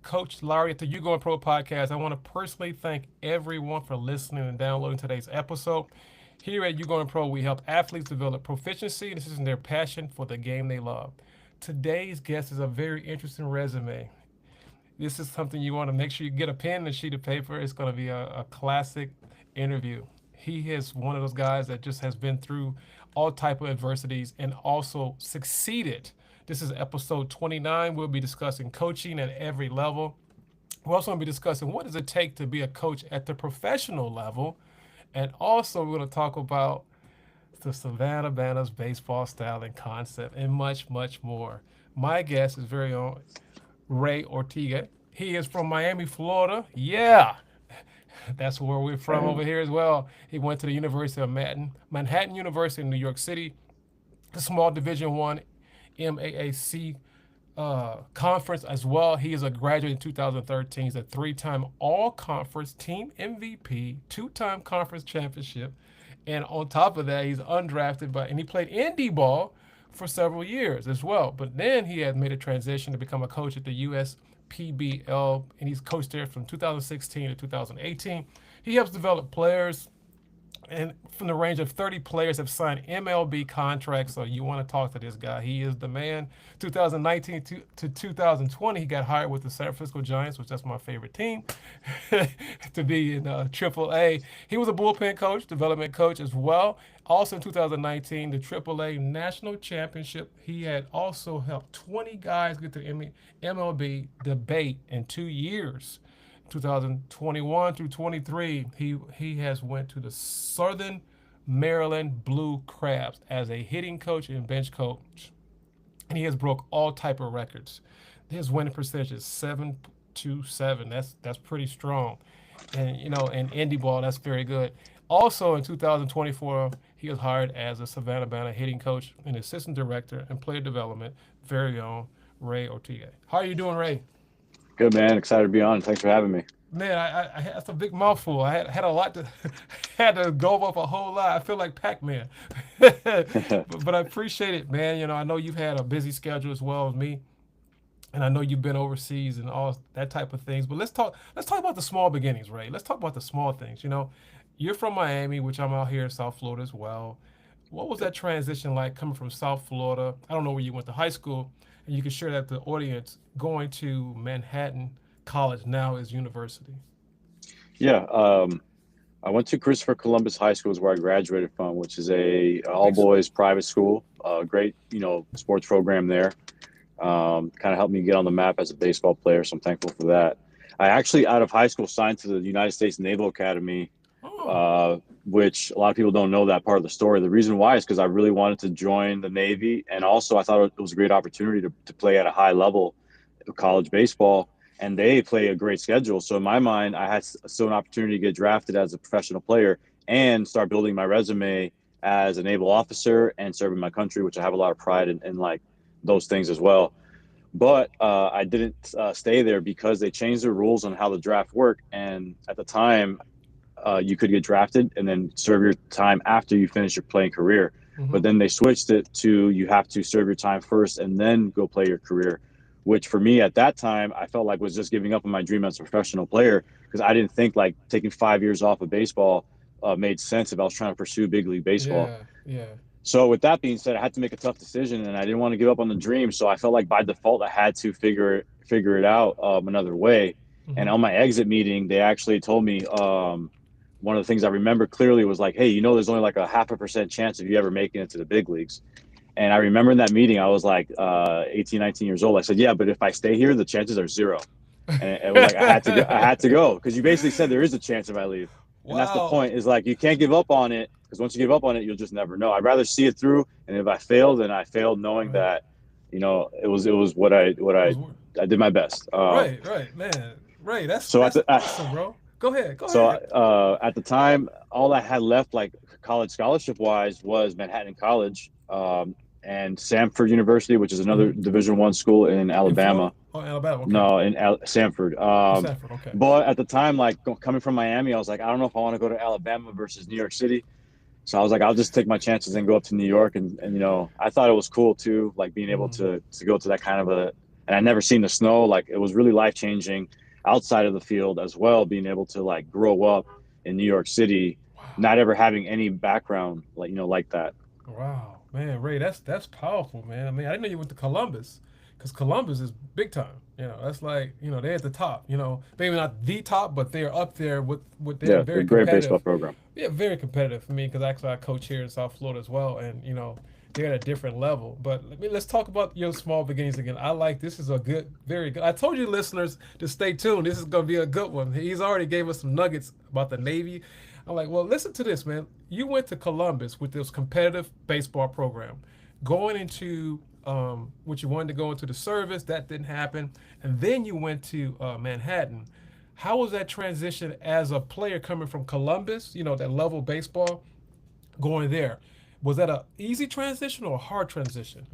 Coach Larry at the YouGoin'Pro podcast. I want to personally thank everyone for listening and downloading today's episode. Here at YouGoin'Pro, we help athletes develop proficiency. This is their passion for the game they love. Today's guest is a very interesting resume. This is something you want to make sure you get a pen and a sheet of paper. It's going to be a classic interview. He is one of those guys that just has been through all type of adversities and also succeeded. This is episode 29. We'll be discussing coaching at every level. We're also going to be discussing what does it take to be a coach at the professional level. And also we're going to talk about the Savannah Banners baseball style and concept and much, much more. My guest is very own Ray Ortega. He is from Miami, Florida. Yeah, that's where we're from over here as well. He went to the University of Manhattan University in New York City, the small Division One MAAC conference as well. He is a graduate in 2013. He's a three-time All-Conference Team MVP, two-time Conference Championship, and on top of that, he's undrafted, and he played indie ball for several years as well. But then he had made a transition to become a coach at the USPBL, and he's coached there from 2016 to 2018. He helps develop players, and from the range of 30 players have signed MLB contracts. So you want to talk to this guy. He is the man. 2019 to 2020, he got hired with the San Francisco Giants, which that's my favorite team, to be in Triple A. He was a bullpen coach, development coach as well. Also in 2019, the Triple A National Championship. He had also helped 20 guys get to the MLB debate in 2 years. 2021 through 23, he has went to the Southern Maryland Blue Crabs as a hitting coach and bench coach, and he has broke all type of records. His winning percentage is 727. That's pretty strong, and in indie ball, that's very good. Also in 2024, he was hired as a Savannah Banner hitting coach and assistant director and player development. Very own Ray Ortega. How are you doing, Ray? Good, man. Excited to be on. Thanks for having me. Man, that's a big mouthful. I had a lot to had to go up a whole lot. I feel like Pac-Man, but I appreciate it, man. I know you've had a busy schedule as well as me, and I know you've been overseas and all that type of things. But let's talk about the small beginnings, Ray. Let's talk about the small things. You're from Miami, which I'm out here in South Florida as well. What was that transition like coming from South Florida? I don't know where you went to high school, and you can share that with the audience going to Manhattan College now is university. Yeah, I went to Christopher Columbus High School is where I graduated from, which is a all Big school. boys private school. Great, sports program there. Kind of helped me get on the map as a baseball player, so I'm thankful for that. I actually, out of high school, signed to the United States Naval Academy, Oh, which a lot of people don't know that part of the story. The reason why is because I really wanted to join the Navy, and also I thought it was a great opportunity to play at a high level of college baseball, and they play a great schedule. So in my mind, I had still an opportunity to get drafted as a professional player and start building my resume as a naval officer and serving my country, which I have a lot of pride in like those things as well. But I didn't stay there because they changed the rules on how the draft worked. And at the time, you could get drafted and then serve your time after you finish your playing career. mm-hmm. But then they switched it to you have to serve your time first and then go play your career, which for me at that time, I felt like was just giving up on my dream as a professional player because I didn't think like taking 5 years off of baseball made sense if I was trying to pursue big league baseball. Yeah, yeah. So with that being said, I had to make a tough decision and I didn't want to give up on the dream. So I felt like by default, I had to figure it out another way. And Mm-hmm. on my exit meeting, they actually told me, one of the things I remember clearly was like, hey, there's only like a 0.5% chance of you ever making it to the big leagues. And I remember in that meeting, I was like 18, 19 years old. I said, yeah, but if I stay here, the chances are zero. And it was like, I had to go because you basically said there is a chance if I leave. And that's the Wow. point is like, you can't give up on it because once you give up on it, you'll just never know. I'd rather see it through. And if I failed, then I failed knowing Right. that, it was what It was I did my best. right, man. Ray, that's So at that's the, awesome, bro. Go ahead, go So ahead. at the time, all I had left, like college scholarship wise, was Manhattan College and Samford University, which is another Mm-hmm. Division I school in In Florida? Alabama. Oh, Alabama. Okay. No, in Samford. Oh, Sanford. Okay. But at the time, like coming from Miami, I was like, I don't know if I want to go to Alabama versus New York City. So I was like, I'll just take my chances and go up to New York. And I thought it was cool too, like being able Mm-hmm. to go to that kind of an and I never seen the snow. Like it was really life changing outside of the field as well, being able to like grow up in New York City, Wow. not ever having any background like like that. Wow, man, Ray, that's powerful, man. I mean, I didn't know you went to Columbus, because Columbus is big time. That's like they're at the top. Maybe not the top, but they're up there with they're Yeah, a very great baseball competitive. program. Yeah, very competitive for me because actually I coach here in South Florida as well, and they're at a different level. But let's talk about your small beginnings again. I like this is a good, very good. I told you listeners to stay tuned. This is gonna be a good one. He's already gave us some nuggets about the Navy. I'm like, well, listen to this, man. You went to Columbus with this competitive baseball program, going into what you wanted to go into the service. That didn't happen, and then you went to Manhattan. How was that transition as a player coming from Columbus? That level of baseball, going there. Was that a easy transition or a hard transition?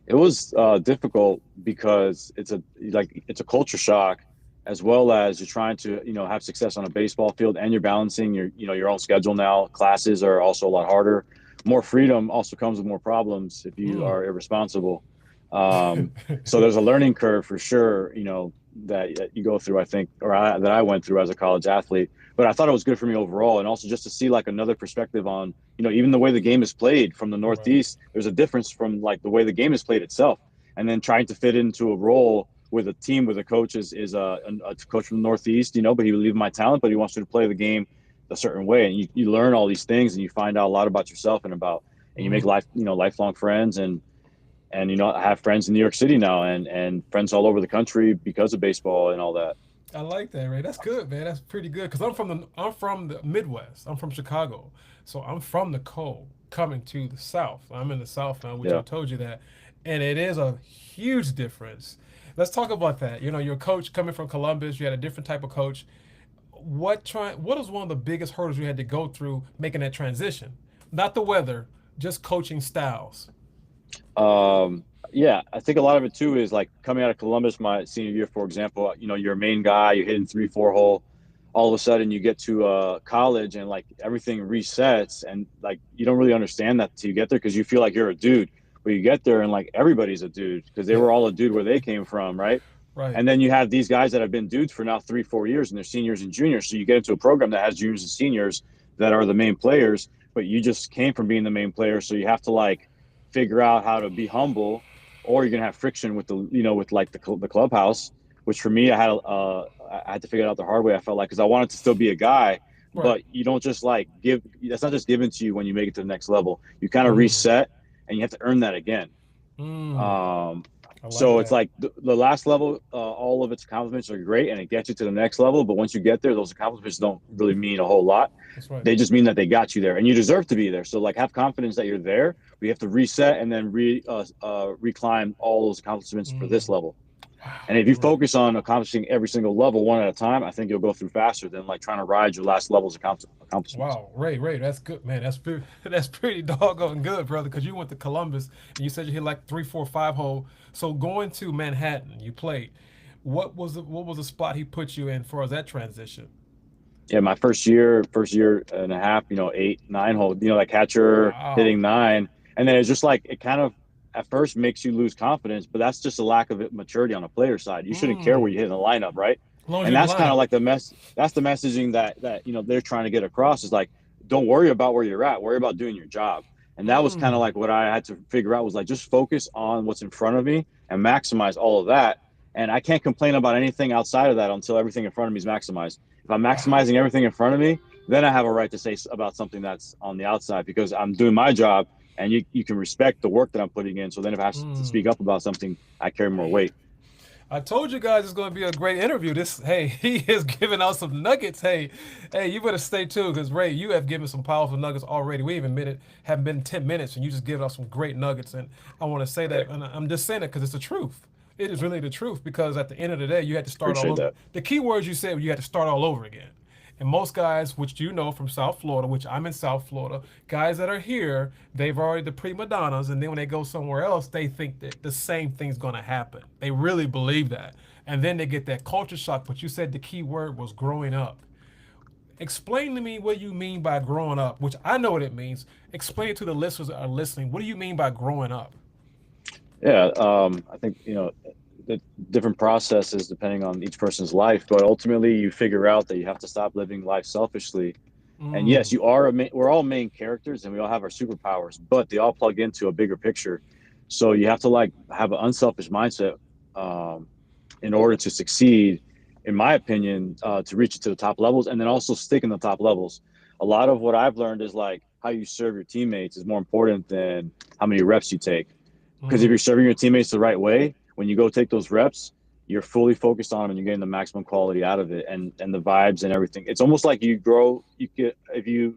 It was difficult because it's a culture shock, as well as you're trying to have success on a baseball field, and you're balancing your own schedule now. Classes are also a lot harder. More freedom also comes with more problems if you Mm. are irresponsible. So there's a learning curve for sure, that you go through, I think, that I went through as a college athlete. But I thought it was good for me overall, and also just to see like another perspective on, even the way the game is played from the Right. Northeast. There's a difference from like the way the game is played itself, and then trying to fit into a role with a team with a coach is a coach from the Northeast, but he believes in my talent, but he wants you to play the game a certain way, and you learn all these things, and you find out a lot about yourself and you make Mm. lifelong friends, and I have friends in New York City now, and friends all over the country because of baseball and all that. I like that, Ray. That's good, man. That's pretty good. Cause I'm from the Midwest. I'm from Chicago, so I'm from the cold, coming to the South. I'm in the South now, which I Yeah. told you that, and it is a huge difference. Let's talk about that. Your coach coming from Columbus. You had a different type of coach. What was one of the biggest hurdles you had to go through making that transition? Not the weather, just coaching styles. Yeah, I think a lot of it too is like coming out of Columbus my senior year, for example. You're a main guy, you're hitting 3-4 hole. All of a sudden, you get to college and like everything resets, and like you don't really understand that till you get there because you feel like you're a dude. But you get there and like everybody's a dude because they were all a dude where they came from, right? Right. And then you have these guys that have been dudes for now 3-4 years, and they're seniors and juniors. So you get into a program that has juniors and seniors that are the main players, but you just came from being the main player. So you have to like figure out how to be humble, or you're gonna have friction with with like the clubhouse. Which for me, I had to figure it out the hard way. I felt like because I wanted to still be a guy, Right. but you don't just like give. That's not just given to you when you make it to the next level. You kind of Mm. reset, and you have to earn that again. Mm. Um, I like so it's that. like the last level, all of its accomplishments are great, and it gets you to the next level. But once you get there, those accomplishments don't really mean a whole lot. That's right. They just mean that they got you there, and you deserve to be there. So like, have confidence that you're there. We have to reset and then reclimb all those accomplishments for this Mm. level. And Wow. if you focus on accomplishing every single level one at a time, I think you'll go through faster than like trying to ride your last level's accomplishments. Wow, Ray, that's good, man. That's pretty doggone good, brother. Because you went to Columbus and you said you hit like 3, 4, 5 hole. So going to Manhattan, you played. What was the spot he put you in for that transition? Yeah, my first year and a half, 8, 9 hole, like catcher Wow. hitting nine. And then it's just like, it kind of at first makes you lose confidence, but that's just a lack of maturity on the player side. You shouldn't care where Mm. you hit in the lineup, right? As long as And you're in the that's kind of lineup. like that's the messaging that they're trying to get across is like, don't worry about where you're at, worry about doing your job. And that was kind of Mm. like what I had to figure out was like, just focus on what's in front of me and maximize all of that. And I can't complain about anything outside of that until everything in front of me is maximized. If I'm Wow. maximizing everything in front of me, then I have a right to say about something that's on the outside because I'm doing my job, and you can respect the work that I'm putting in. So then if I have to Mm. speak up about something, I carry more weight. I told you guys it's going to be a great interview. Hey, he is giving out some nuggets. Hey, you better stay tuned because Ray, you have given some powerful nuggets already. We even haven't been 10 minutes, and you just given us some great nuggets. And I want to say that, and I'm just saying it because it's the truth. It is really the truth because at the end of the day, you had to start all Appreciate over. that. The key words you said, you had to start all over again. And most guys, which you know from South Florida, which I'm in South Florida, guys that are here, they've already the prima donnas, and then when they go somewhere else, they think that the same thing's gonna happen. They really believe that, and then they get that culture shock. But you said the key word was growing up. Explain to me what you mean by growing up, which I know what it means. Explain it to the listeners that are listening. What do you mean by growing up? Yeah, I think different processes depending on each person's life, but ultimately you figure out that you have to stop living life selfishly. And yes, Mm, we're all main characters and we all have our superpowers, but they all plug into a bigger picture. So you have to like have an unselfish mindset um, in order to succeed, in my opinion, to reach it to the top levels, and then also stick in the top levels. A lot of what I've learned is like how you serve your teammates is more important than how many reps you take. Because if you're mm. serving your teammates the right way, when you go take those reps, you're fully focused on them and you're getting the maximum quality out of it, and the vibes and everything. It's almost like you grow. You get if you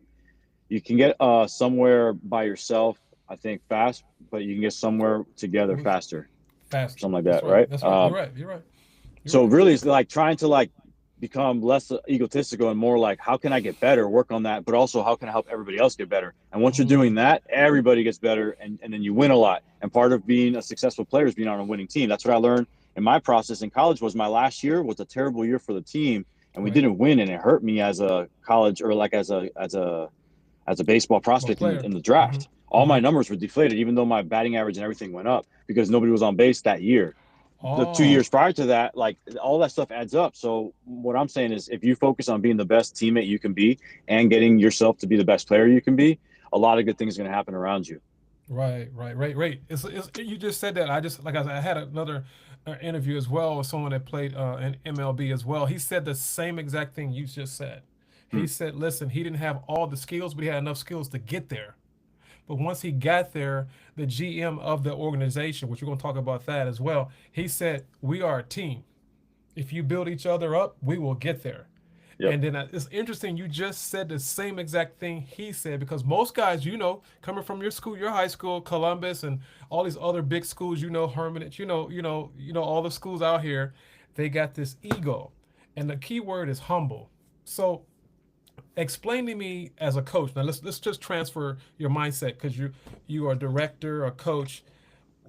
can get somewhere by yourself, I think fast, but you can get somewhere together With faster, faster. something like That's that, right. right? That's right. You're right. You're right. You're So right. really, it's like trying to like become less egotistical and more like how can I get better, work on that, but also how can I help everybody else get better. And once you're doing Mm, that, everybody gets better, and then you win a lot. And part of being a successful player is being on a winning team. That's what I learned in my process in college. Was my last year was a terrible year for the team, and we right. didn't win, and it hurt me as a college or like as a baseball Well, prospect player. in the Mm-hmm. draft. All my Mm-hmm. numbers were deflated, even though my batting average and everything went up because nobody was on base that year. The two Oh, years prior to that, like all that stuff adds up. So what I'm saying is, if you focus on being the best teammate you can be and getting yourself to be the best player you can be, a lot of good things are going to happen around you. right, right, right, right. You just said that. I just like I said, I had another interview as well with someone that played in MLB as well. He said the same exact thing you just said. Hmm. He said, listen, he didn't have all the skills, but he had enough skills to get there. But once he got there, the GM of the organization, which we're going to talk about that as well, he said, we are a team. If you build each other up, we will get there. Yep. And then it's interesting, you just said the same exact thing he said because most guys, coming from your school, your high school, Columbus, and all these other big schools, Hermitage, all the schools out here, they got this ego. And the key word is humble. So explain to me as a coach. Now let's just transfer your mindset because you are a director, a coach.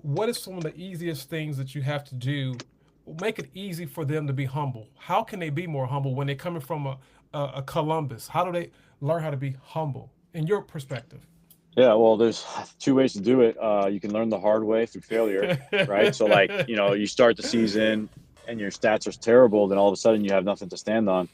What is some of the easiest things that you have to do? Make it easy for them to be humble. How can they be more humble when they're coming from a Columbus? How do they learn how to be humble in your perspective? Yeah, well, there's two ways to do it. You can learn the hard way through failure, right? So, like, you start the season and your stats are terrible, then all of a sudden you have nothing to stand on.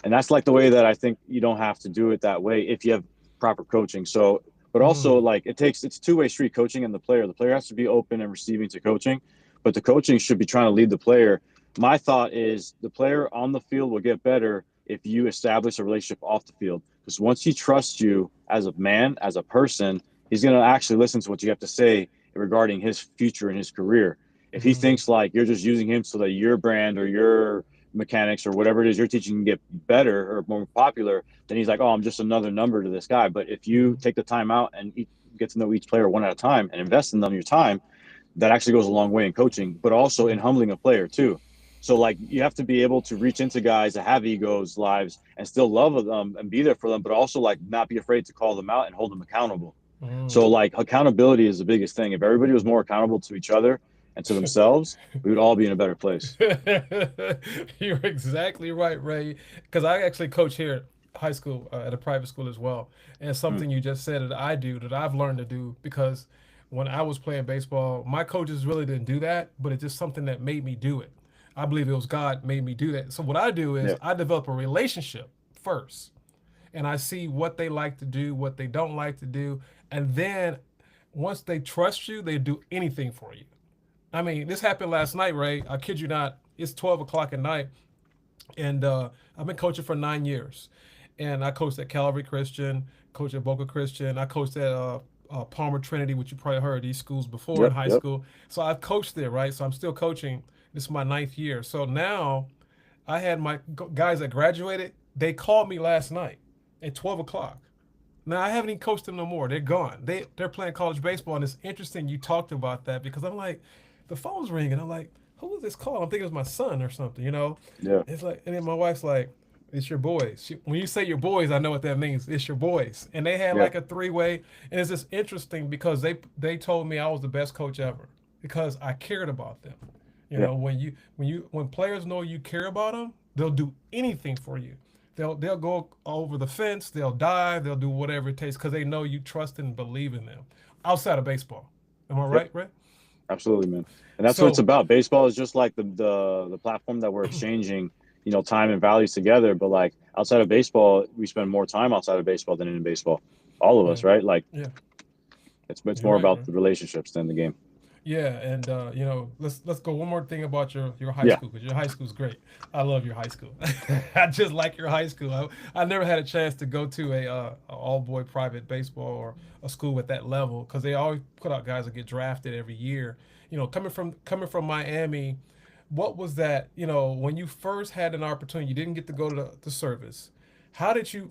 And that's like the way that I think you don't have to do it that way if you have proper coaching. So, but also Mm, like it's a two-way street, coaching and the player. The player has to be open and receiving to coaching, but the coaching should be trying to lead the player. My thought is the player on the field will get better if you establish a relationship off the field. Because once he trusts you as a man, as a person, he's going to actually listen to what you have to say regarding his future and his career. If he mm, thinks like you're just using him so that your brand or your mechanics or whatever it is you're teaching can get better or more popular, then he's like, oh, I'm just another number to this guy. But if you mm, take the time out and get to know each player one at a time and invest in them your time, that actually goes a long way in coaching, but also in mm. humbling a player too. So like you have to be able to reach into guys that have egos, lives, and still love them and be there for them, but also like not be afraid to call them out and hold them accountable. So Mm. like accountability is the biggest thing. If everybody was more accountable to each other and to themselves, we would all be in a better place. You're exactly right, Ray. Because I actually coach here at high school, at a private school as well. And Hmm. something you just said that I do, that I've learned to do, because when I was playing baseball, my coaches really didn't do that, but it's just something that made me do it. I believe it was God made me do that. So what I do is Yeah. I develop a relationship first, and I see what they like to do, what they don't like to do, and then once they trust you, they do anything for you. I mean, this happened last night, Ray. I kid you not. It's 12 o'clock at night, and I've been coaching for 9 years. And I coached at Calvary Christian, coached at Boca Christian. I coached at Palmer Trinity, which you probably heard these schools before in Yep. high Yep. school. So I've coached there, right? So I'm still coaching. This is my ninth year. So now I had my guys that graduated. They called me last night at 12 o'clock. Now I haven't even coached them no more. They're gone. They're playing college baseball, and it's interesting you talked about that because I'm like, the phone's ringing. I'm like, who was this call? I'm thinking it was my son or something. Yeah. It's like, and then my wife's like, it's your boys. When you say your boys, I know what that means. It's your boys, and they had Yeah. like a three-way, and it's just interesting because they told me I was the best coach ever because I cared about them. Yeah. When players know you care about them, they'll do anything for you. They'll go over the fence, they'll dive, they'll do whatever it takes because they know you trust and believe in them. Outside of baseball, am I Yep. right, Ray? Absolutely, man. And that's what it's So about. Baseball is just like the platform that we're exchanging, time and values together. But like outside of baseball, we spend more time outside of baseball than in baseball. All of yeah, us, right? Like yeah, it's you're more right, about bro. the relationships than the game. Yeah, and let's go one more thing about your high Yeah. school because your high school's great. I love your high school. I just like your high school. I never had a chance to go to a all boy private baseball or a school at that level because they always put out guys that get drafted every year. Coming from Miami, what was that? When you first had an opportunity, you didn't get to go to the service. How did you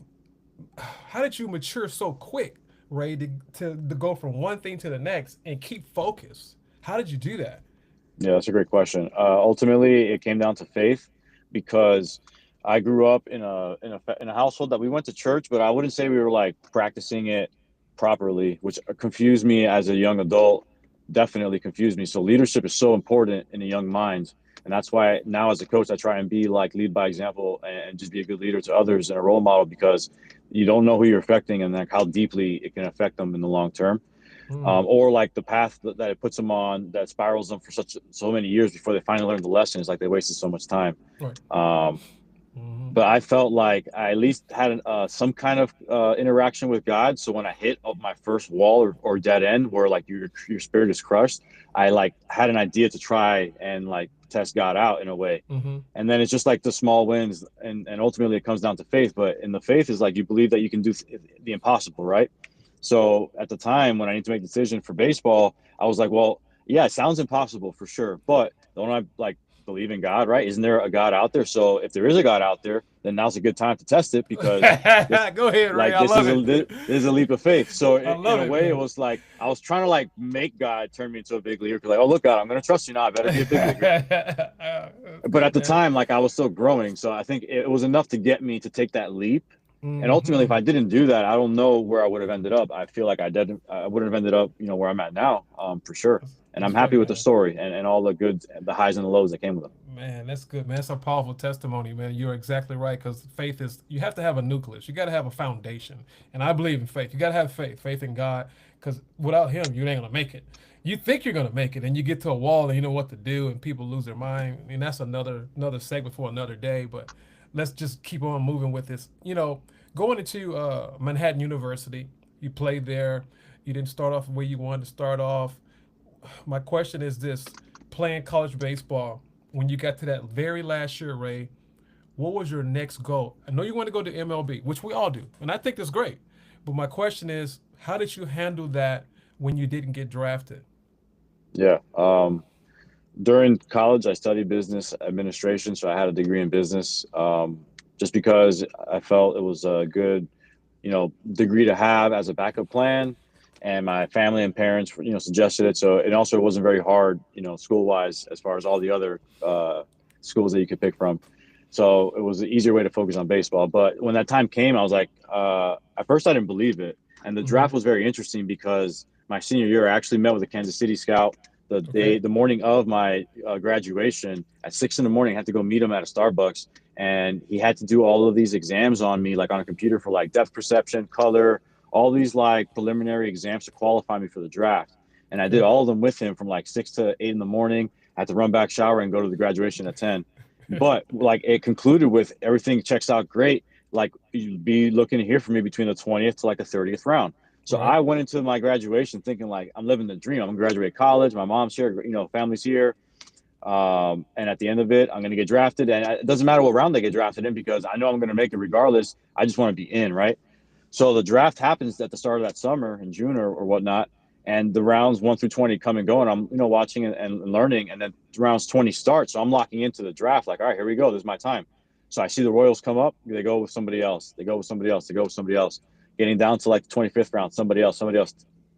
how did you mature so quick, Ray, to go from one thing to the next and keep focus? How did you do that? Yeah, that's a great question. Ultimately, it came down to faith because I grew up in a household that we went to church, but I wouldn't say we were like practicing it properly, which confused me as a young adult. Definitely confused me. So leadership is so important in a young mind, and that's why now as a coach, I try and be like lead by example and just be a good leader to others and a role model because you don't know who you're affecting and like how deeply it can affect them in the long term, Mm, or like the path that it puts them on that spirals them for so many years before they finally learn the lesson. It's like they wasted so much time. right. Um, Mm-hmm. but I felt like I at least had some kind of interaction with God. So when I hit my first wall or dead end, where like your spirit is crushed, I like had an idea to try and like test God out in a way. Mm-hmm. And then it's just like the small wins, and ultimately it comes down to faith. But in the faith is like you believe that you can do the impossible, right? So at the time when I need to make a decision for baseball, I was like, well, yeah, it sounds impossible for sure, but don't I like believe in God, right? Isn't there a God out there? So if there is a God out there, then now's a good time to test it because this Go ahead, Ray. like I love it. this is a leap of faith. So I in love a it, way, it man. was like I was trying to like make God turn me into a big leaguer. Cause like, oh look, God, I'm gonna trust you now. I better be a big leaguer. That's But at good, the man. time, like I was still growing, so I think it was enough to get me to take that leap. And ultimately, if Mm-hmm. I didn't do that, I don't know where I would have ended up. I feel like I wouldn't have ended up, where I'm at now, for sure. And I'm That's right, happy with the man. story and all the good, the highs and the lows that came with it. Man, that's good, man. That's a powerful testimony, man. You're exactly right because faith is, you have to have a nucleus. You got to have a foundation. And I believe in faith. You got to have faith in God because without Him, you ain't going to make it. You think you're going to make it and you get to a wall and you know what to do and people lose their mind. I mean, that's another segment for another day, but let's just keep on moving with this. Going into Manhattan University, you played there. You didn't start off where you wanted to start off. My question is this: playing college baseball, when you got to that very last year, Ray, what was your next goal? I know you want to go to MLB, which we all do, and I think that's great. But my question is, how did you handle that when you didn't get drafted? Yeah. During college, I studied business administration, so I had a degree in business. Just because I felt it was a good, degree to have as a backup plan, and my family and parents, suggested it. So it also wasn't very hard, school wise, as far as all the other schools that you could pick from. So it was an easier way to focus on baseball. But when that time came, I was like, at first I didn't believe it, and the Mm-hmm. draft was very interesting because my senior year, I actually met with a Kansas City scout Okay. the morning of my graduation at 6 in the morning. I had to go meet him at a Starbucks, and he had to do all of these exams on me, like on a computer for like depth perception, color, all these like preliminary exams to qualify me for the draft. And I did Okay. all of them with him from like 6 to 8 in the morning. I had to run back, shower, and go to the graduation at 10. But like it concluded with everything checks out great. Like you'd be looking to hear from me between the 20th to like the 30th round. So Right. I went into my graduation thinking like I'm living the dream. I'm gonna graduate college. My mom's here, family's here. And at the end of it, I'm gonna get drafted. And it doesn't matter what round they get drafted in because I know I'm gonna make it regardless. I just want to be in, right? So the draft happens at the start of that summer in June or whatnot. And the rounds 1 through 20 come and go, and I'm watching and learning, and then rounds 20 start. So I'm locking into the draft, like, all right, here we go. This is my time. So I see the Royals come up. They go with somebody else. They go with somebody else. They go with somebody else. Getting down to like the 25th round, somebody else.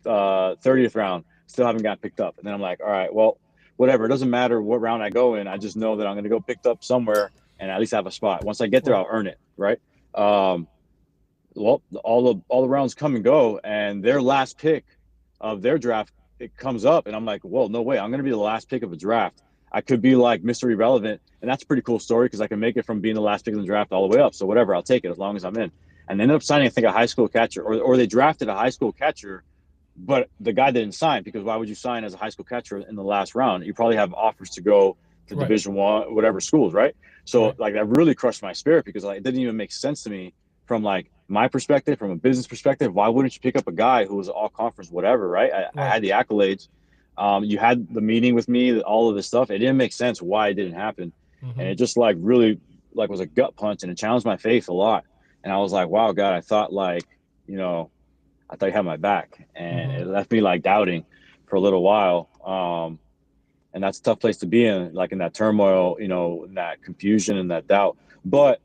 30th round, still haven't got picked up. And then I'm like, all right, well, whatever. It doesn't matter what round I go in. I just know that I'm going to go picked up somewhere and at least have a spot. Once I get there, Right. I'll earn it, right? Um, well, all the rounds come and go, and their last pick of their draft it comes up, and I'm like, well, no way, I'm going to be the last pick of a draft. I could be like Mr. Irrelevant, and that's a pretty cool story because I can make it from being the last pick in the draft all the way up. So whatever, I'll take it as long as I'm in. And they ended up signing, I think, a high school catcher, or they drafted a high school catcher but the guy didn't sign because why would you sign as a high school catcher in the last round? You probably have offers to go to Right. Division 1, whatever schools, right? So Right. like that really crushed my spirit because like it didn't even make sense to me from like my perspective, from a business perspective. Why wouldn't you pick up a guy who was all conference, whatever, right? I Right. had the accolades. You had the meeting with me, all of this stuff. It didn't make sense why it didn't happen, and Mm-hmm. it just like really like was a gut punch, and it challenged my faith a lot. And I was like, wow, God, I thought like you know I thought you had my back, and Mm-hmm. it left me like doubting for a little while. And that's a tough place to be in, like in that turmoil, in that confusion and that doubt. But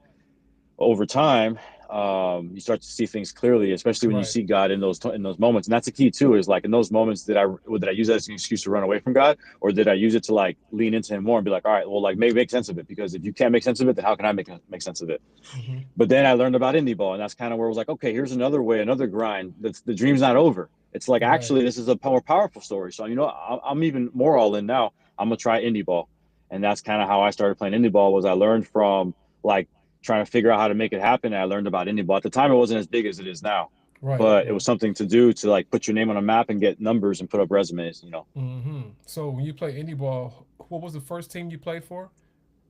over time, you start to see things clearly, especially when you Right. see God in those moments. And that's the key too. Is like in those moments, did I use that as an excuse to run away from God, or did I use it to like lean into Him more and be like, all right, well, like make sense of it? Because if you can't make sense of it, then how can I make sense of it? Mm-hmm. But then I learned about indie ball, and that's kind of where it was like, okay, here's another way, another grind. That's the dream's not over. It's like Right. actually this is a more powerful story. So I'm even more all in now. I'm gonna try indie ball, and that's kind of how I started playing indie ball. Was I learned from like trying to figure out how to make it happen, and I learned about indie ball. At the time, it wasn't as big as it is now, Right. but it Right. was something to do to like put your name on a map and get numbers and put up resumes. Mm-hmm. So when you play indie ball, what was the first team you played for?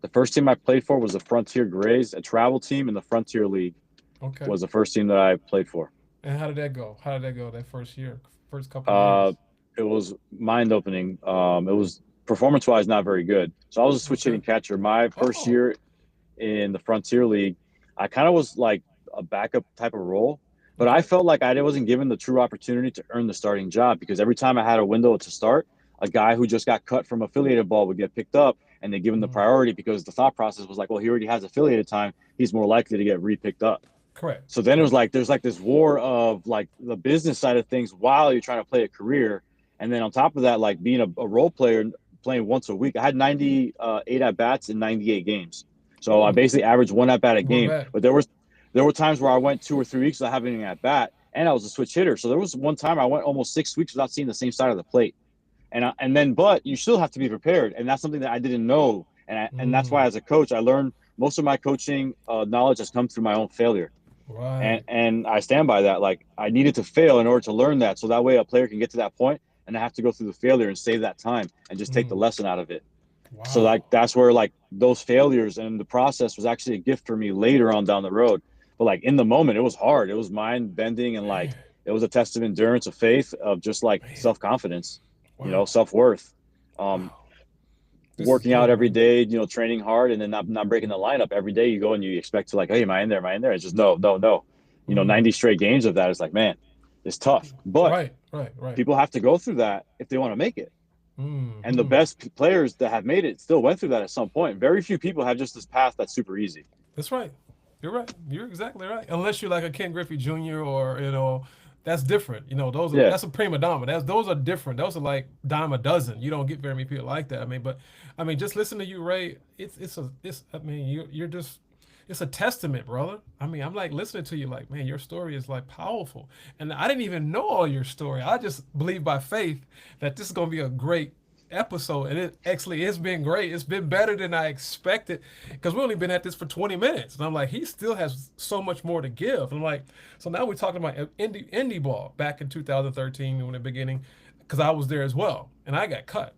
The first team I played for was the Frontier Grays, a travel team in the Frontier League. Okay. Was the first team that I played for. And how did that go? How did that go that first year, first couple of Uh, years? it was mind opening. It was performance wise not very good. So I was a switch Okay. hitting catcher. My first Oh. year in the Frontier League, I kind of was like a backup type of role, but I Okay. felt like I wasn't given the true opportunity to earn the starting job because every time I had a window to start, a guy who just got cut from affiliated ball would get picked up and they give him the Mm. priority because the thought process was like, well, he already has affiliated time. He's more likely to get re-picked up. Correct. So then it was Correct. like there's like this war of like the business side of things while you're trying to play a career, and then on top of that, like being a role player playing once a week. I had 98 at bats in 98 games, so I Oh, basically averaged one at bat a one game. back. But there were times where I went 2 or 3 weeks without having an at bat, and I was a switch hitter. So there was one time I went almost 6 weeks without seeing the same side of the plate, but you still have to be prepared, and that's something that I didn't know, and that's why Mm. as a coach I learned most of my coaching knowledge has come through my own failure and Right. and I stand by that. Like I needed to fail in order to learn that, so that way a player can get to that point and I have to go through the failure and save that time and just take the Mm. lesson out of it. So like Wow. that's where like those failures and the process was actually a gift for me later on down the road. But like in the moment, it was hard. It was mind bending and like Man. it was a test of endurance, of faith, of just like Man. self confidence, Wow. self worth. Um, Wow. This is Working out good, every man. day, training hard, and then not breaking the lineup every day. You go and you expect to like, hey, am I in there? Am I in there? It's just no, no, no. Mm. 90 straight games of that is like, man, it's tough. But Right. Right. Right. people have to go through that if they want to make it. And the Mm-hmm. best players that have made it still went through that at some point. Very few people have just this path that's super easy. That's right. You're right. You're exactly right. Unless you're like a Ken Griffey Jr. or that's different. Those are Yeah, that's a prima donna. Those are different. Those are like dime a dozen. You don't get very many people like that. But just listen to you, Ray. It's. I mean, you're just. It's a testament, brother. I'm like listening to you, like, man, your story is like powerful, and I didn't even know all your story. I just believe by faith that this is gonna be a great episode, and it actually it's been great. It's been better than I expected because we only been at this for 20 minutes, and I'm like, he still has so much more to give. And I'm like, so now we're talking about indie ball back in 2013 in the beginning, because I was there as well, and I got cut.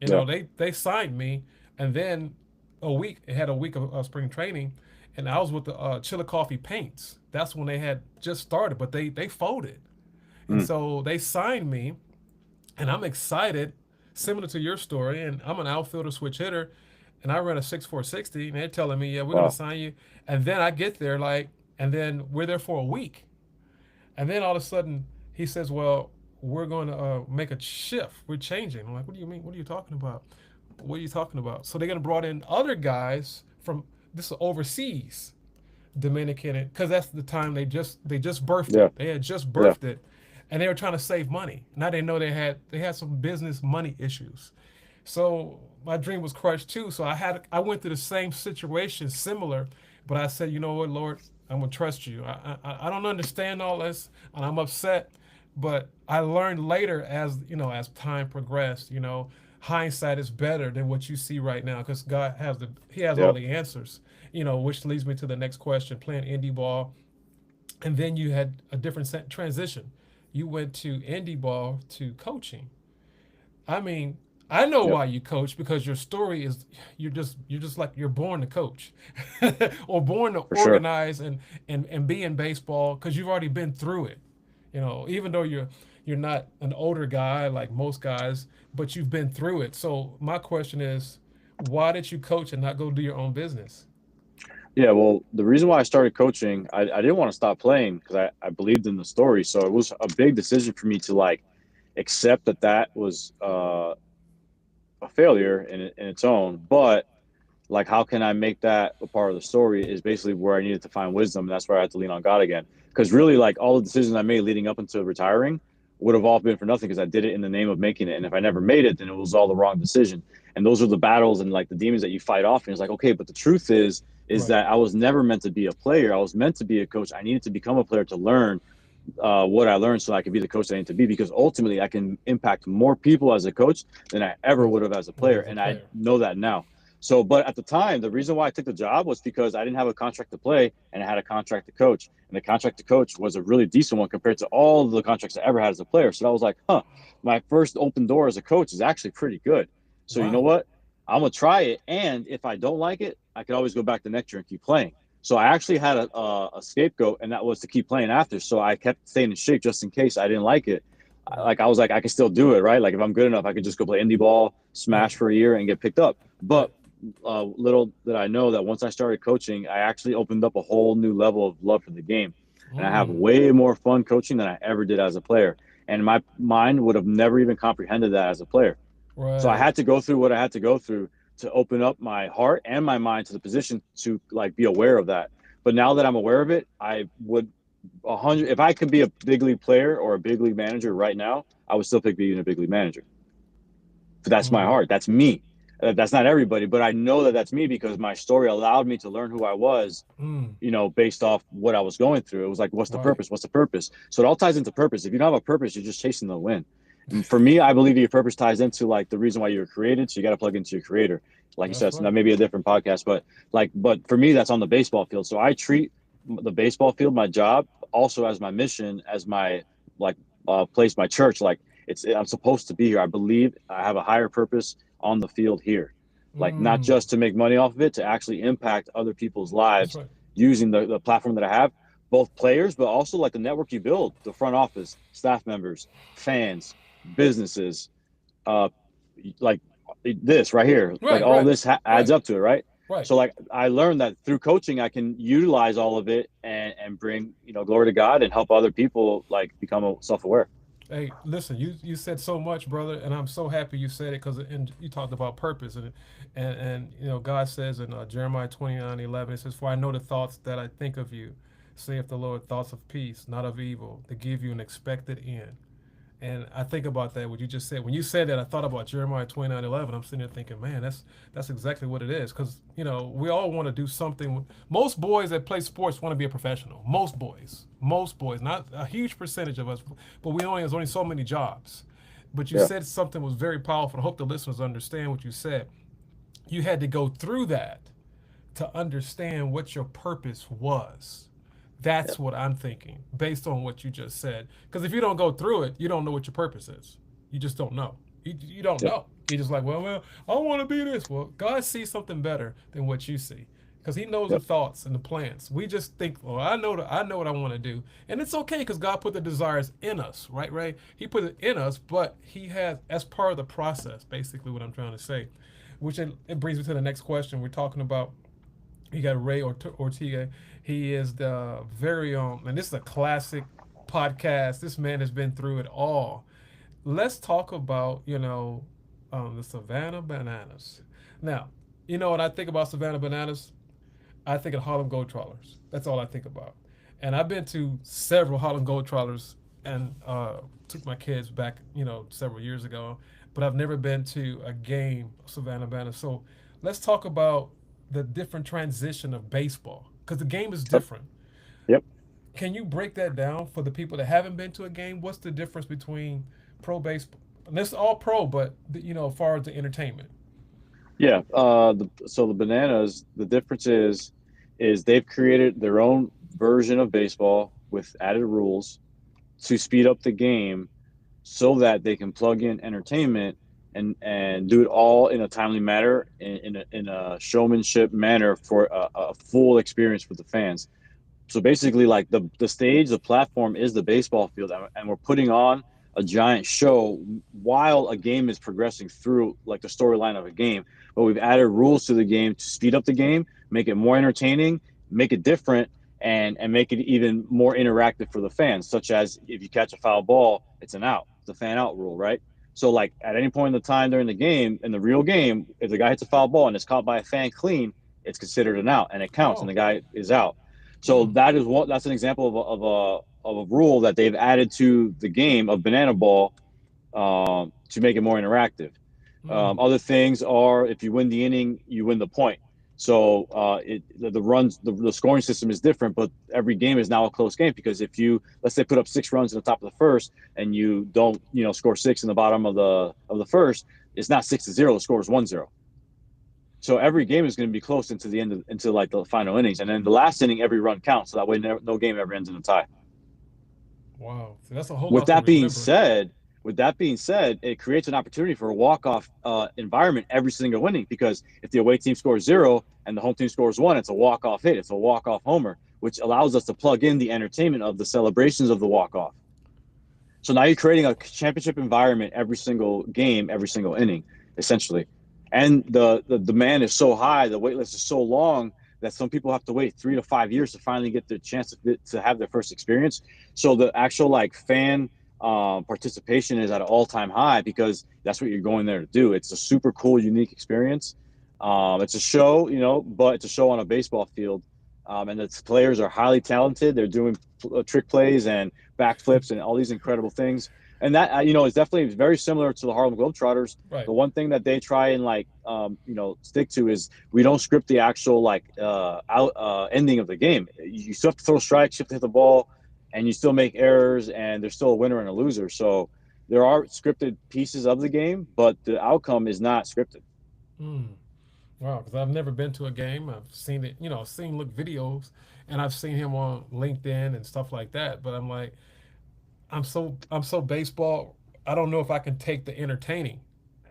yeah. They signed me, and then it had a week of spring training, and I was with the Chillicothe Paints. That's when they had just started, but they folded, and Mm, so they signed me, and I'm excited, similar to your story. And I'm an outfielder switch hitter, and I run a 6.460. And they're telling me, yeah, we're gonna wow. sign you. And then I get there, like, and then we're there for a week. And then all of a sudden, he says, well, we're going to make a shift. We're changing. I'm like, what do you mean? What are you talking about? What are you talking about? So they're gonna brought in other guys from this overseas, Dominican, because that's the time they just birthed Yeah, it. They had just yeah. birthed it, and they were trying to save money. Now they know they had some business money issues. So my dream was crushed too. So I went through the same situation, similar, but I said, you know what, Lord, I'm gonna trust you. I don't understand all this, and I'm upset, but I learned later as time progressed. Hindsight is better than what you see right now because God He has all Yep. the answers. Which leads me to the next question: playing indie ball, and then you had a different transition. you went to indie ball to coaching. I mean, I know Yep, why you coach because your story is you're just like you're born to coach or born to for sure. organize and be in baseball because you've already been through it. Even though you're not an older guy like most guys, but you've been through it. So my question is, why did you coach and not go do your own business? Yeah, well, the reason why I started coaching, I didn't want to stop playing because I believed in the story. So it was a big decision for me to like accept that that was a failure in its own. But like, how can I make that a part of the story is basically where I needed to find wisdom. And that's where I had to lean on God again. Because really, like, all the decisions I made leading up into retiring would have all been for nothing because I did it in the name of making it. And if I never made it, then it was all the wrong decision. And those are the battles and like the demons that you fight off. And it's like, okay, but the truth is Right. that I was never meant to be a player. I was meant to be a coach. I needed to become a player to learn what I learned so I could be the coach that I need to be because ultimately I can impact more people as a coach than I ever would have as a player. As a And I player. know that now. So, but at the time, the reason why I took the job was because I didn't have a contract to play and I had a contract to coach. And the contract to coach was a really decent one compared to all the contracts I ever had as a player. So I was like, huh, my first open door as a coach is actually pretty good. So you know Wow. what? I'm gonna try it. And if I don't like it, I could always go back the next year and keep playing. So I actually had a scapegoat, and that was to keep playing after. So I kept staying in shape just in case I didn't like it. Right. Like I was like, I can still do it, right? Like if I'm good enough, I could just go play indie ball, Right. smash for a year, and get picked up. Right. But little did I know that once I started coaching, I actually opened up a whole new level of love for the game, and I have Mm. way more fun coaching than I ever did as a player. And my mind would have never even comprehended that as a player. So I Right. had to go through what I had to go through to open up my heart and my mind to the position to like be aware of that. But now that I'm aware of it, I would 100. If I could be a big league player or a big league manager right now, I would still pick being a big league manager. But that's my Mm. heart. That's me. That's not everybody, but I know that that's me because my story allowed me to learn who I was, Mm. based off what I was going through. It was like, what's the Right. purpose? What's the purpose? So it all ties into purpose. If you don't have a purpose, you're just chasing the win. And for me, I believe your purpose ties into like the reason why you were created. So you got to plug into your creator. Like you That's said, so that right. may be a different podcast, but for me, that's on the baseball field. So I treat the baseball field, my job, also as my mission, as my like place, my church. Like I'm supposed to be here. I believe I have a higher purpose on the field here, like not Mm. just to make money off of it, to actually impact other people's That's lives right. using the platform that I have, both players, but also like the network you build, the front office, staff members, fans, businesses, uh, like this right here, like Right. all Right. this adds Right. up to it, right? Right. So like I learned that through coaching, I can utilize all of it and bring glory to God and help other people like become self aware. Hey, listen, you said so much, brother, and I'm so happy you said it because and you talked about purpose and God says in Jeremiah 29:11 it says, "For I know the thoughts that I think of you, saith the Lord, thoughts of peace, not of evil, to give you an expected end." And I think about that what you just said. When you said that, I thought about Jeremiah 29:11. I'm sitting there thinking, man, that's exactly what it is. Because we all want to do something. Most boys that play sports want to be a professional. Most boys, not a huge percentage of us, but there's only so many jobs. But you Yeah, said something was very powerful. I hope the listeners understand what you said. You had to go through that to understand what your purpose was. yeah, That's what I'm thinking based on what you just said. Because if you don't go through it, you don't know what your purpose is. You just don't know. You don't yeah, know. You're just like, well, I want to be this. Well, God sees something better than what you see because He knows the yeah, thoughts and the plans. We just think, well, I know what I want to do, and it's okay because God put the desires in us, right? Right? He put it in us, but He has as part of the process. Basically, what I'm trying to say, which it brings me to the next question. We're talking about you got Ray Ortega. He is the very and this is a classic podcast. This man has been through it all. Let's talk about the Savannah Bananas. Now, when I think about Savannah Bananas, I think of Harlem Globetrotters. That's all I think about. And I've been to several Harlem Globetrotters and took my kids back, several years ago. But I've never been to a game of Savannah Bananas. So let's talk about the different transition of baseball because the game is yep, different. yep. Can you break that down for the people that haven't been to a game? What's the difference between pro baseball? And this is all pro, but as far as the entertainment. Yeah. So the bananas, the difference is they've created their own version of baseball with added rules. to speed up the game so that they can plug in entertainment and do it all in a timely manner, in a showmanship manner for a full experience with the fans. So basically, like the stage, the platform is the baseball field, and we're putting on a giant show while a game is progressing through, like the storyline of a game. But we've added rules to the game to speed up the game, make it more entertaining, make it different, and make it even more interactive for the fans. Such as if you catch a foul ball, it's an out. It's a fan out rule, right? So like at any point in the time during the game, in the real game, if the guy hits a foul ball and it's caught by a fan clean, it's considered an out and it counts, and Oh. the guy is out. So Mm. that's an example of a rule that they've added to the game of Banana Ball, to make it more interactive. Mm. Other things are if you win the inning, you win the point. So the runs, the scoring system is different, but every game is now a close game because if you, let's say, put up 6 runs in the top of the first and you don't score six in the bottom of the first, it's not 6-0. The score is 1-0. So every game is going to be close into the end into like the final innings, and then the last inning, every run counts. So that way, no game ever ends in a tie. Wow. So that's a whole With lot to that being remember. said, it creates an opportunity for a walk-off environment every single inning because if the away team scores zero and the home team scores one, it's a walk-off hit. It's a walk-off homer, which allows us to plug in the entertainment of the celebrations of the walk-off. So now you're creating a championship environment every single game, every single inning, essentially. And the demand is so high, the wait list is so long that some people have to wait 3 to 5 years to finally get their chance to have their first experience. So the actual like fan participation is at an all-time high because that's what you're going there to do. It's a super cool, unique experience. It's a show, but it's a show on a baseball field. And its players are highly talented. They're doing trick plays and backflips and all these incredible things. And that is definitely very similar to the Harlem Globetrotters. Right. The one thing that they try and like stick to is we don't script the actual like ending of the game. You still have to throw strikes, you have to hit the ball, and you still make errors, and there's still a winner and a loser. So there are scripted pieces of the game, but the outcome is not scripted. Mm. Wow. Because I've never been to a game. I've seen it, seen look videos, and I've seen him on LinkedIn and stuff like that. But I'm like, I'm so baseball. I don't know if I can take the entertaining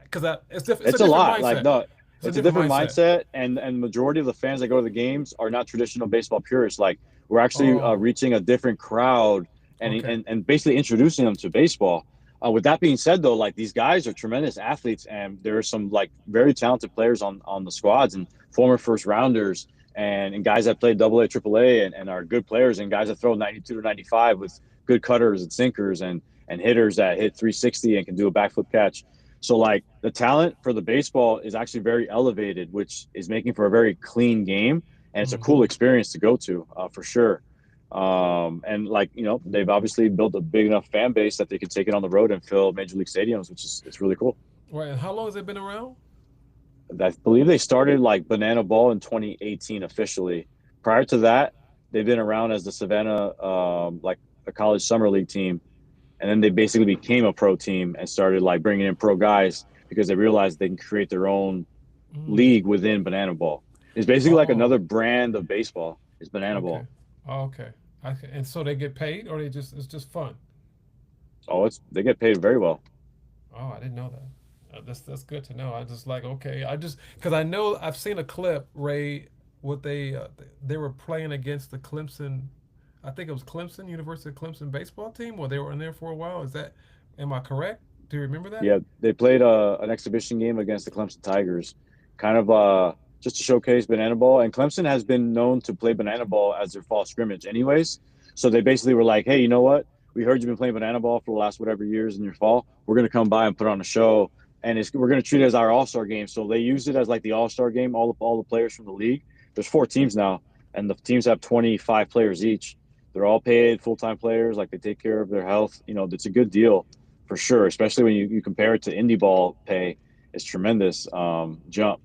because it's a It's a different lot. Like mindset. no, It's a it's a different different mindset. mindset, and majority of the fans that go to the games are not traditional baseball purists. Like we're actually Oh. reaching a different crowd and Okay. and basically introducing them to baseball. With that being said, though, like these guys are tremendous athletes, and there are some like very talented players on the squads and former first rounders and guys that play Double A, Triple A, and are good players, and guys that throw 92 to 95 with good cutters and sinkers and hitters that hit 360 and can do a backflip catch. So like the talent for the baseball is actually very elevated, which is making for a very clean game, and it's a cool Mm-hmm. experience to go to for sure. And like they've obviously built a big enough fan base that they can take it on the road and fill major league stadiums, which is it's really cool. Right. And how long has it been around? I believe they started like Banana Ball in 2018 officially. Prior to that, they've been around as the Savannah, like a college summer league team, and then they basically became a pro team and started like bringing in pro guys because they realized they can create their own Mm. league within Banana Ball. It's basically like Oh. another brand of baseball. It's Banana Okay. Ball. Oh, okay. And so they get paid, or it's just fun. Oh, it's they get paid very well. Oh, I didn't know that. That's good to know. I just like okay. I just because I know I've seen a clip, Ray, what they were playing against the Clemson. I think it was Clemson, University of Clemson baseball team, where they were in there for a while. Am I correct? Do you remember that? Yeah, they played an exhibition game against the Clemson Tigers, kind of just to showcase Banana Ball. And Clemson has been known to play Banana Ball as their fall scrimmage, anyways. So they basically were like, "Hey, you know what? We heard you've been playing Banana Ball for the last whatever years in your fall. We're gonna come by and put on a show, and we're gonna treat it as our All Star game." So they used it as like the All Star game. All the players from the league. There's 4 teams now, and the teams have 25 players each. They're all paid full time players. Like they take care of their health. It's a good deal for sure, especially when you compare it to indie ball pay. It's tremendous jump.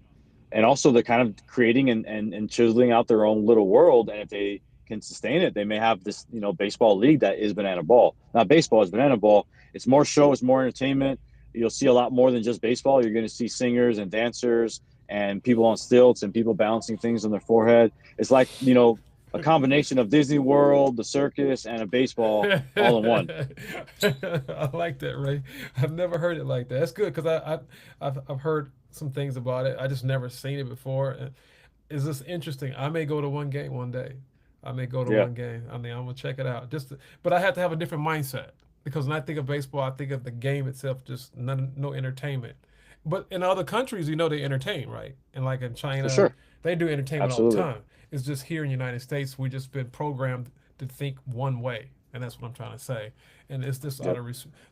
And also they're kind of creating and chiseling out their own little world. And if they can sustain it, they may have this, baseball league that is Banana Ball. Not baseball, is Banana Ball. It's more show, it's more entertainment. You'll see a lot more than just baseball. You're going to see singers and dancers and people on stilts and people balancing things on their forehead. It's like, a combination of Disney World, the circus, and a baseball all in one. I like that, Ray. I've never heard it like that. That's good because I've heard some things about it. I just never seen it before. Is this interesting? I may go to one game one day. I may go to Yeah, one game. I mean, I'm gonna check it out. But I have to have a different mindset because when I think of baseball, I think of the game itself, just no entertainment. But in other countries, they entertain, right? And like in for China, sure. they do entertainment all the Absolutely. time. It's just here in the United States, we just been programmed to think one way, and that's what I'm trying to say. And it's just Yep.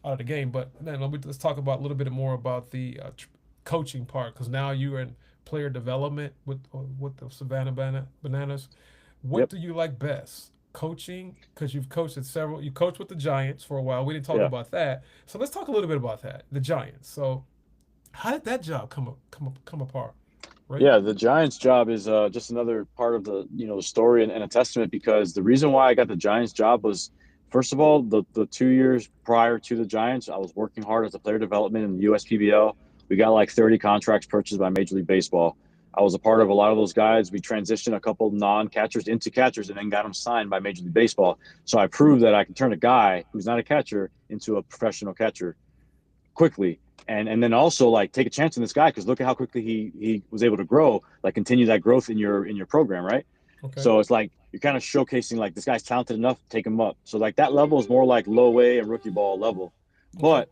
out of the game. But man, let's talk about a little bit more about the coaching part because now you're in player development with the Bananas. What Yep. do you like best? Coaching, because you've coached at several. You coached with the Giants for a while. We didn't talk Yeah. about that, so let's talk a little bit about that. The Giants. So, how did that job come apart? Right. Yeah, the Giants' job is just another part of the story and a testament because the reason why I got the Giants' job was, first of all, the 2 years prior to the Giants, I was working hard as a player development in the USPBL. We got like 30 contracts purchased by Major League Baseball. I was a part of a lot of those guys. We transitioned a couple non-catchers into catchers and then got them signed by Major League Baseball. So I proved that I can turn a guy who's not a catcher into a professional catcher quickly, and then also like take a chance on this guy because look at how quickly he was able to grow, like continue that growth in your program, right? Okay. So it's like you're kind of showcasing like this guy's talented enough to take him up. So like that level is more like low A and rookie ball level. Okay.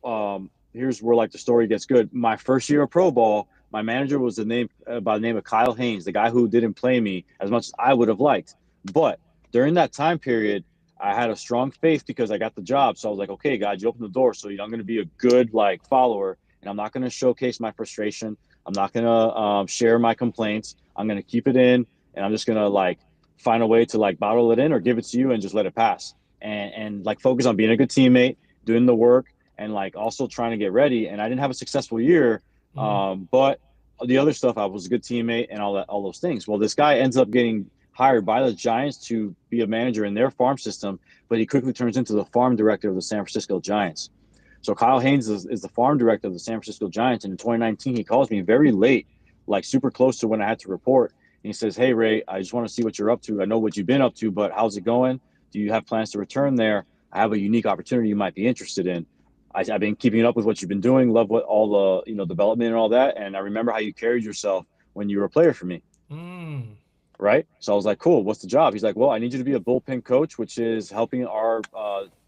But here's where like the story gets good. My first year of pro ball, my manager was the name by the name of Kyle Haynes, the guy who didn't play me as much as I would have liked. But during that time period, I had a strong faith because I got the job. So I was like, okay, God, you opened the door. So I'm going to be a good like follower, and I'm not going to showcase my frustration. I'm not going to share my complaints. I'm going to keep it in, and I'm just going to like find a way to like bottle it in or give it to you and just let it pass. And like focus on being a good teammate, doing the work, and like also trying to get ready. And I didn't have a successful year, Mm. but the other stuff, I was a good teammate and all those things. Well, this guy ends up getting hired by the Giants to be a manager in their farm system, but he quickly turns into the farm director of the San Francisco Giants. So Kyle Haynes is the farm director of the San Francisco Giants. And in 2019, he calls me very late, like super close to when I had to report. And he says, "Hey, Ray, I just want to see what you're up to. I know what you've been up to, but how's it going? Do you have plans to return there? I have a unique opportunity you might be interested in. Have been keeping up with what you've been doing, love what all the development and all that. And I remember how you carried yourself when you were a player for me." Mm. Right? So I was like, cool, what's the job? He's like, well, I need you to be a bullpen coach, which is helping our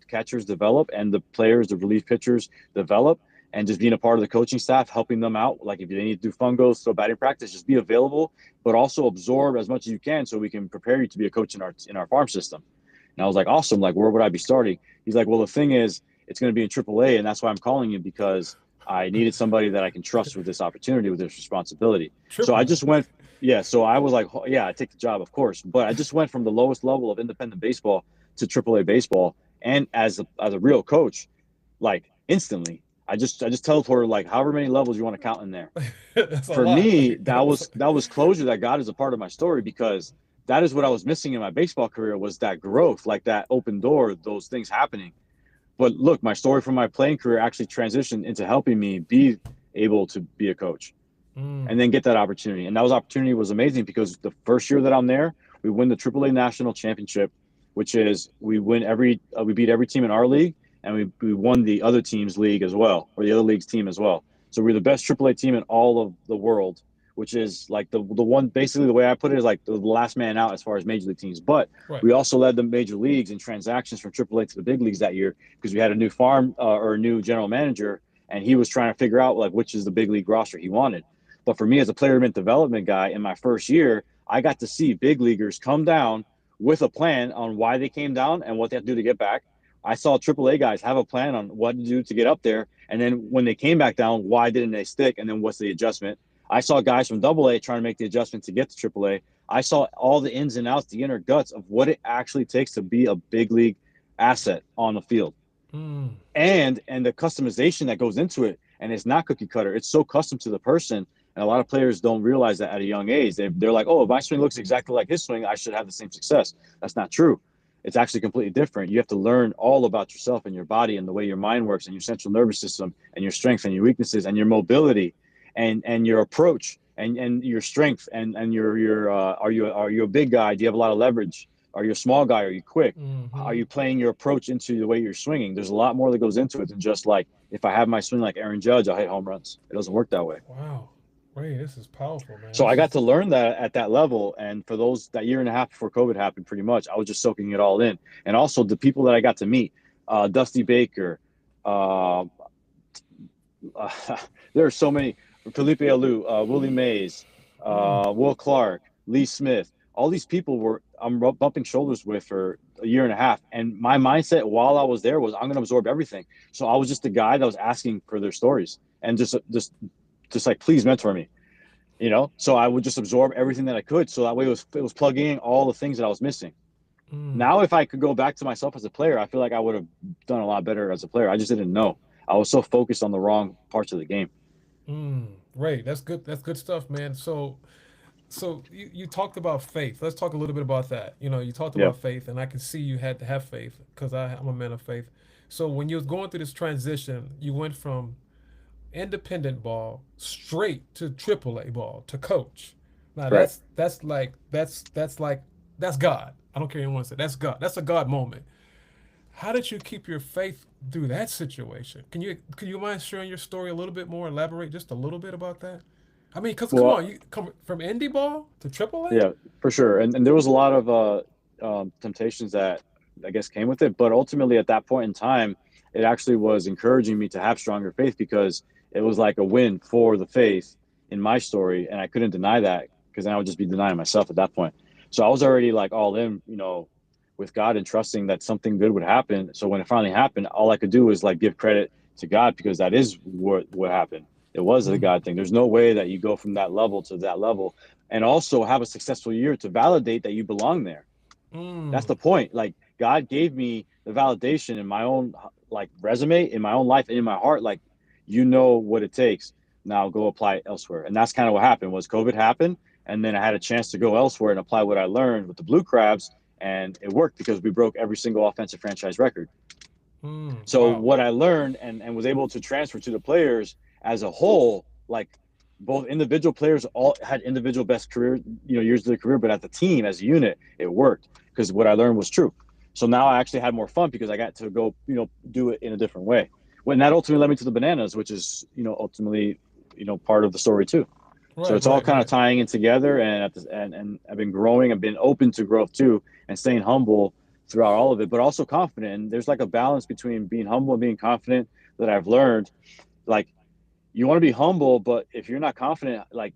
catchers develop and the players, the relief pitchers develop, and just being a part of the coaching staff, helping them out. Like if they need to do fungos, throw batting practice, just be available, but also absorb as much as you can so we can prepare you to be a coach in our farm system. And I was like, awesome. Like, where would I be starting? He's like, well, the thing is, it's going to be in AAA, and that's why I'm calling you because I needed somebody that I can trust with this opportunity, with this responsibility. So I Triple just A. went, yeah. So I was like, oh, yeah, I take the job, of course. But I just went from the lowest level of independent baseball to AAA baseball, and as a real coach, like instantly. I just teleported like however many levels you want to count in there. That's a For lot. me, that was closure that God is a part of my story because that is what I was missing in my baseball career was that growth, like that open door, those things happening. But look, my story from my playing career actually transitioned into helping me be able to be a coach Mm. and then get that opportunity. And that opportunity was amazing because the first year that I'm there, we win the AAA national championship, which is we beat every team in our league, and we won the other team's league as well, or the other league's team as well. So we're the best AAA team in all of the world, which is like the one, basically the way I put it is like the last man out as far as major league teams. But Right. we also led the major leagues in transactions from AAA to the big leagues that year because we had a new farm or a new general manager, and he was trying to figure out like which is the big league roster he wanted. But for me as a player development guy in my first year, I got to see big leaguers come down with a plan on why they came down and what they have to do to get back. I saw AAA guys have a plan on what to do to get up there. And then when they came back down, why didn't they stick? And then what's the adjustment? I saw guys from AA trying to make the adjustment to get to AAA. I saw all the ins and outs, the inner guts of what it actually takes to be a big league asset on the field Mm. and the customization that goes into it. And it's not cookie cutter. It's so custom to the person. And a lot of players don't realize that at a young age. They're like, oh, if my swing looks exactly like his swing, I should have the same success. That's not true. It's actually completely different. You have to learn all about yourself and your body and the way your mind works and your central nervous system and your strengths and your weaknesses and your mobility and your approach. and your strength and your are you a big guy? Do you have a lot of leverage? Are you a small guy? Are you quick? Are Mm-hmm. you playing your approach into the way you're swinging? There's a lot more that goes into it than just like if I have my swing like Aaron Judge, I'll hit home runs. It doesn't work that way. Wow. Ray, this is powerful, man. So I This got is to learn that at that level. And for those that year and a half before COVID happened, pretty much, I was just soaking it all in. And also the people that I got to meet, Dusty Baker, uh, uh, there are so many, Felipe Alou, Willie Mays, mm, Will Clark, Lee Smith. All these people were I'm bumping shoulders with for a year and a half. And my mindset while I was there was I'm going to absorb everything. So I was just the guy that was asking for their stories and just like, please mentor me, so I would just absorb everything that I could, so that way it was plugging in all the things that I was missing. mm, Now if I could go back to myself as a player, I feel like I would have done a lot better as a player. I just didn't know. I was so focused on the wrong parts of the game. mm. Ray, that's good. That's good stuff, man. So you talked about faith. Let's talk a little bit about that. You talked Yeah, about faith, and I can see you had to have faith because I'm a man of faith. So when you was going through this transition, you went from independent ball straight to AAA ball to coach. Now right. that's God. I don't care anyone say that's God. That's a God moment. How did you keep your faith through that situation? Can you mind sharing your story a little bit more? Elaborate just a little bit about that. I mean, cause come Well, on, you come from indie ball to AAA. yeah, for sure. And there was a lot of temptations that I guess came with it, but ultimately at that point in time, it actually was encouraging me to have stronger faith because it was like a win for the faith in my story, and I couldn't deny that because then I would just be denying myself at that point. So I was already like all in, with God and trusting that something good would happen. So when it finally happened, all I could do was like give credit to God because that is what happened. It was a Mm, God thing. There's no way that you go from that level to that level and also have a successful year to validate that you belong there. That's mm, the point. Like God gave me the validation in my own like resume, in my own life, and in my heart. Like, what it takes. Now go apply it elsewhere. And that's kind of what happened. Was COVID happened, and then I had a chance to go elsewhere and apply what I learned with the Blue Crabs, and it worked because we broke every single offensive franchise record. So wow. what I learned and was able to transfer to the players as a whole, like both individual players all had individual best career, years of their career, but as a team, as a unit, it worked because what I learned was true. So now I actually had more fun because I got to go, do it in a different way. When that ultimately led me to the bananas, which is, ultimately, part of the story too. So Right, it's all right, kind of right. tying in together, and I've been growing. I've been open to growth too, and staying humble throughout all of it, but also confident. And there's like a balance between being humble and being confident that I've learned. Like you want to be humble, but if you're not confident, like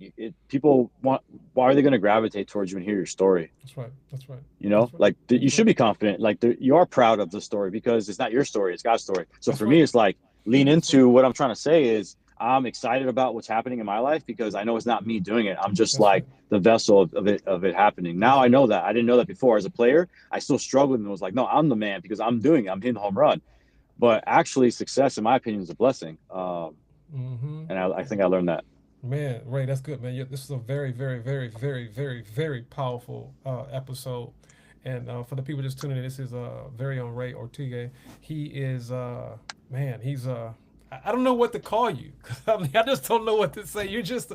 people want, why are they going to gravitate towards you and hear your story? That's right. That's right. That's right. Like you That's should right. be confident. Like you are proud of the story because it's not your story, it's God's story. So That's for right. me, it's like lean That's right. into what I'm trying to say is I'm excited about what's happening in my life because I know it's not me doing it. I'm just That's like right. the vessel of it happening. Now That's I right. know that. I didn't know that before. As a player, I still struggled and was like, no, I'm the man because I'm doing it. I'm hitting the home run. But actually, success, in my opinion, is a blessing. Mm-hmm. And I think I learned that. Man, Ray, that's good, man. This is a very, very, very, very, very, very powerful episode. And for the people just tuning in, this is very own Ray Ortega. He is, man, he's, I don't know what to call you. I mean, I just don't know what to say. You're just,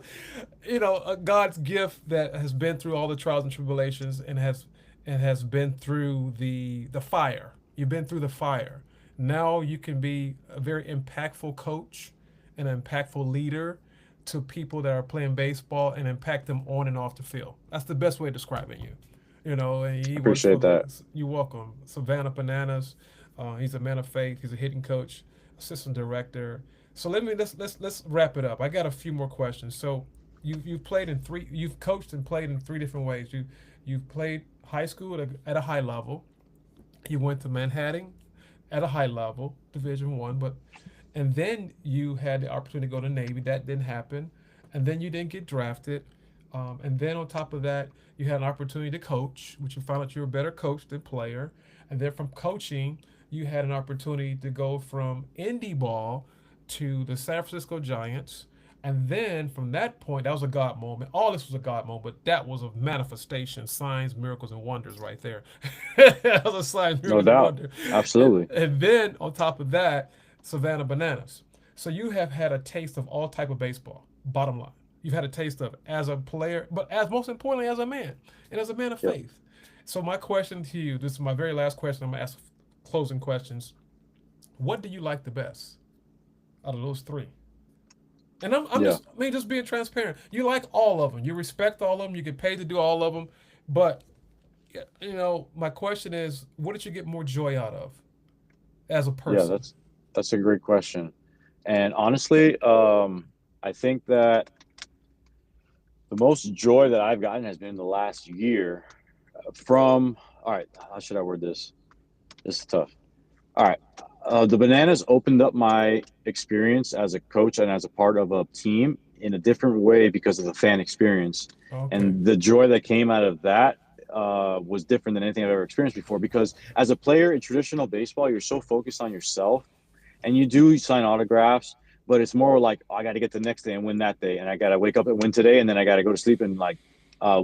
a God's gift that has been through all the trials and tribulations and has been through the fire. You've been through the fire. Now you can be a very impactful coach, an impactful leader to people that are playing baseball and impact them on and off the field. That's the best way of describing you. And he I works for appreciate the. that. You welcome Savannah Bananas. He's a man of faith. He's a hitting coach, assistant director. So let's wrap it up. I got a few more questions. So you've played in three. You've coached and played in three different ways. You've played high school at a high level. You went to Manhattan at a high level, Division One, but and then you had the opportunity to go to Navy. That didn't happen, and then you didn't get drafted. And then on top of that, you had an opportunity to coach, which you found out you were a better coach than player. And then from coaching, you had an opportunity to go from indie ball to the San Francisco Giants. And then from that point, that was a God moment. All this was a God moment, but that was a manifestation, signs, miracles, and wonders right there. That was a sign, No miracles, and doubt. wonder. And, Absolutely. and then on top of that, Savannah Bananas. So you have had a taste of all type of baseball. Bottom line, You've had a taste of it as a player, but as most importantly as a man and as a man of Yep. faith. So my question to you, this is my very last question. I'm gonna ask closing questions. What do you like the best out of those three? And I'm Yeah. just, I mean, just being transparent. You like all of them. You respect all of them. You get paid to do all of them. But, my question is, what did you get more joy out of as a Yeah. person? That's a great question. And honestly, I think that the most joy that I've gotten has been in the last year from, all right, how should I word this? This is tough. All right. The Bananas opened up my experience as a coach and as a part of a team in a different way because of the fan experience. Okay. And the joy that came out of that was different than anything I've ever experienced before. Because as a player in traditional baseball, you're so focused on yourself and you do sign autographs, but it's more like, oh, I got to get the next day and win that day. And I got to wake up and win today. And then I got to go to sleep and like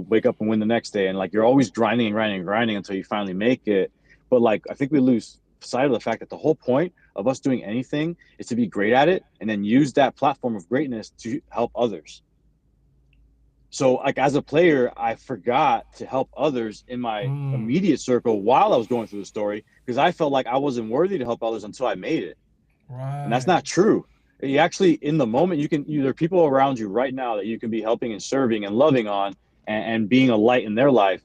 wake up and win the next day. And like you're always grinding and grinding and grinding until you finally make it. But like, I think we lose sight of the fact that the whole point of us doing anything is to be great at it and then use that platform of greatness to help others. So, like as a player, I forgot to help others in my Mm, immediate circle while I was going through the story because I felt like I wasn't worthy to help others until I made it, and that's right. not true. You actually, in the moment, there are people around you right now that you can be helping and serving and loving on, and being a light in their life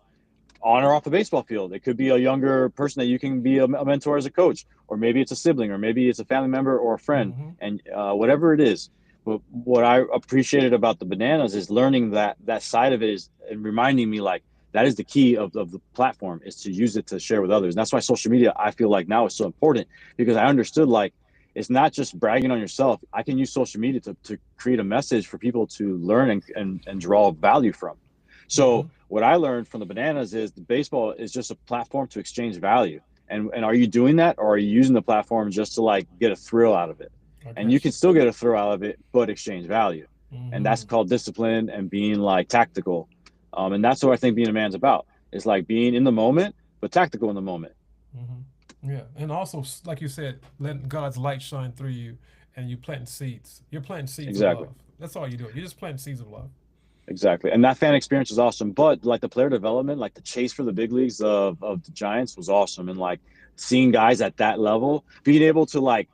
on or off the baseball field. It could be a younger person that you can be a mentor as a coach, or maybe it's a sibling, or maybe it's a family member or a friend, Mm-hmm. and whatever it is. But what I appreciated about the Bananas is learning that side of it is and reminding me like that is the key of the platform is to use it to share with others. And that's why social media I feel like now is so important because I understood like it's not just bragging on yourself. I can use social media to create a message for people to learn and draw value from. Mm-hmm. So what I learned from the Bananas is the baseball is just a platform to exchange value. And are you doing that or are you using the platform just to like get a thrill out of it? I And you got can you. still get a thrill out of it, but exchange value. And Mm-hmm. that's called discipline and being like tactical. And that's what I think being a man's about. It's like being in the moment, but tactical in the moment. Mm-hmm. Yeah, and also, like you said, letting God's light shine through you, and you planting seeds. You're planting seeds of Exactly. love. That's all you're doing. You're just planting seeds of love. Exactly. And that fan experience is awesome. But like the player development, like the chase for the big leagues of the Giants was awesome. And like seeing guys at that level, being able to like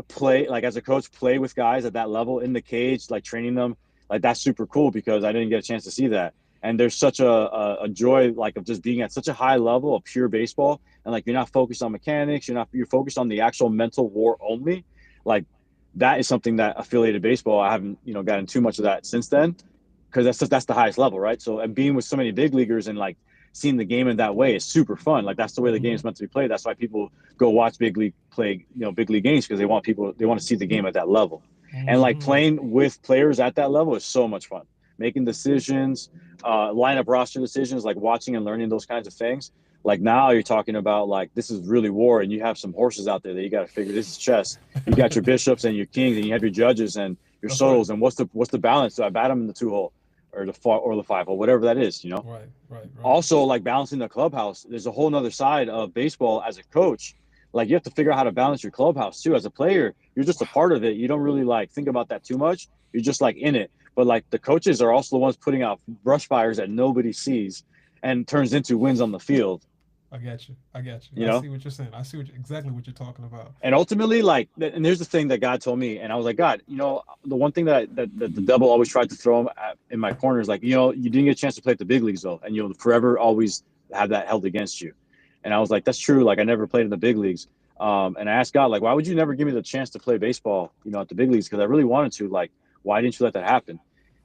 play, like as a coach, play with guys at that level in the cage, like training them, like that's super cool because I didn't get a chance to see that. And there's such a joy like of just being at such a high level of pure baseball. And like you're not focused on mechanics, you're focused on the actual mental war only. Like that is something that affiliated baseball, I haven't, gotten too much of that since then because that's the highest level, right? So and being with so many big leaguers and like seeing the game in that way is super fun. Like that's the way the game Mm-hmm. is meant to be played. That's why people go watch big league play, big league games because they want to see the game at that level. And like Mm-hmm. playing with players at that level is so much fun. Making decisions, lineup roster decisions, like watching and learning those kinds of things. Like now you're talking about like this is really war, and you have some horses out there that you got to figure. This is chess. You got your bishops and your kings, and you have your judges and your That's right. solos. And what's the balance? Do I bat them in the 2 hole? Or the four or the 5 hole, whatever that is. Right. Right. Right. Also, like balancing the clubhouse, there's a whole nother side of baseball as a coach. Like you have to figure out how to balance your clubhouse too. As a player, you're just a part of it. You don't really like think about that too much. You're just like in it. But like the coaches are also the ones putting out brush fires that nobody sees and turns into wins on the field. I got you. I got you. You I know, see what you're saying. I see exactly what you're talking about. and ultimately like and here's the thing that God told me, and I was like, God, the one thing that the devil always tried to throw in my corner is like, you didn't get a chance to play at the big leagues though, and you'll forever always have that held against you. And I was like, that's true, like I never played in the big leagues. And I asked God, like, why would you never give me the chance to play baseball, at the big leagues, because I really wanted to. Like, why didn't you let that happen?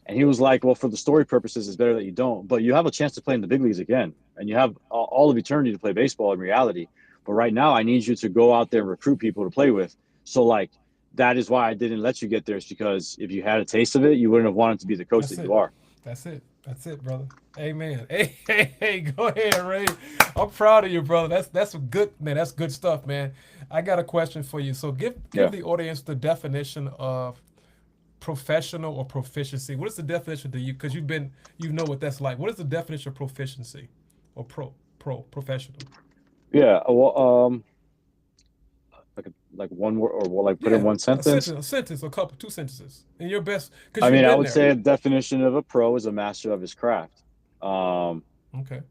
And he was like, well, for the story purposes, it's better that you don't, but you have a chance to play in the big leagues again, and you have all of eternity to play baseball in reality. But right now, I need you to go out there and recruit people to play with. So, like, that is why I didn't let you get there, is because if you had a taste of it, you wouldn't have wanted to be the coach That's that you it. are. That's it. That's it, brother. Amen. Hey, hey, hey, go ahead, Ray. I'm proud of you, brother. That's good, man. That's good stuff, man. I got a question for you. So give Yeah. the audience the definition of professional or proficiency. What is the definition to you? Because you know what that's like. What is the definition of proficiency or professional? Yeah. Well, like one word, or like put in Yeah, one sentence? a sentence, a couple, two sentences, in your best, because I you've mean, I been would there. say a definition of a pro is a master of his craft. Um, Okay.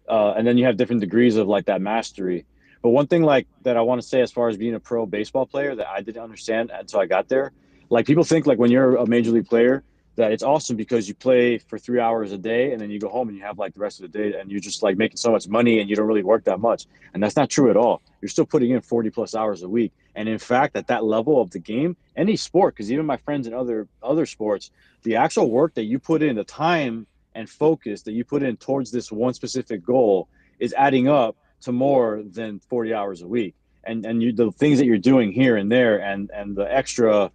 and then you have different degrees of like that mastery. But one thing like that I want to say as far as being a pro baseball player that I didn't understand until I got there, like people think like when you're a major league player that it's awesome because you play for 3 hours a day and then you go home and you have like the rest of the day and you're just like making so much money and you don't really work that much. And that's not true at all. You're still putting in 40 plus hours a week. And in fact, at that level of the game, any sport, because even my friends in other sports, the actual work that you put in, the time and focus that you put in towards this one specific goal is adding up to more than 40 hours a week. And you, the things that you're doing here and there, and the extra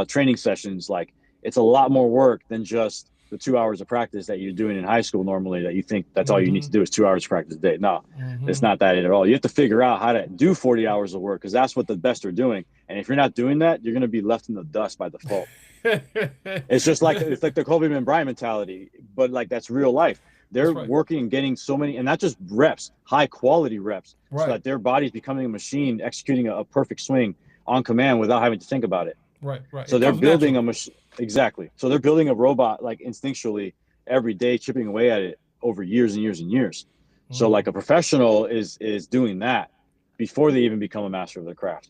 training sessions, like it's a lot more work than just the 2 hours of practice that you're doing in high school normally, that you think that's all you need Mm-hmm. to do is 2 hours of practice a day. No, it's Mm-hmm. not that at all. You have to figure out how to do 40 hours of work because that's what the best are doing. And if you're not doing that, you're going to be left in the dust by default. It's like the Kobe and Bryant mentality, but like that's real life. They're That's right. working and getting so many, and not just reps, high quality reps, so Right. that their body's becoming a machine, executing a perfect swing on command without having to think about it. Right. Right. So It they're comes building a naturally. machine. Exactly. So they're building a robot like instinctually every day, chipping away at it over years and years and years. So Mm. like a professional is doing that before they even become a master of their craft.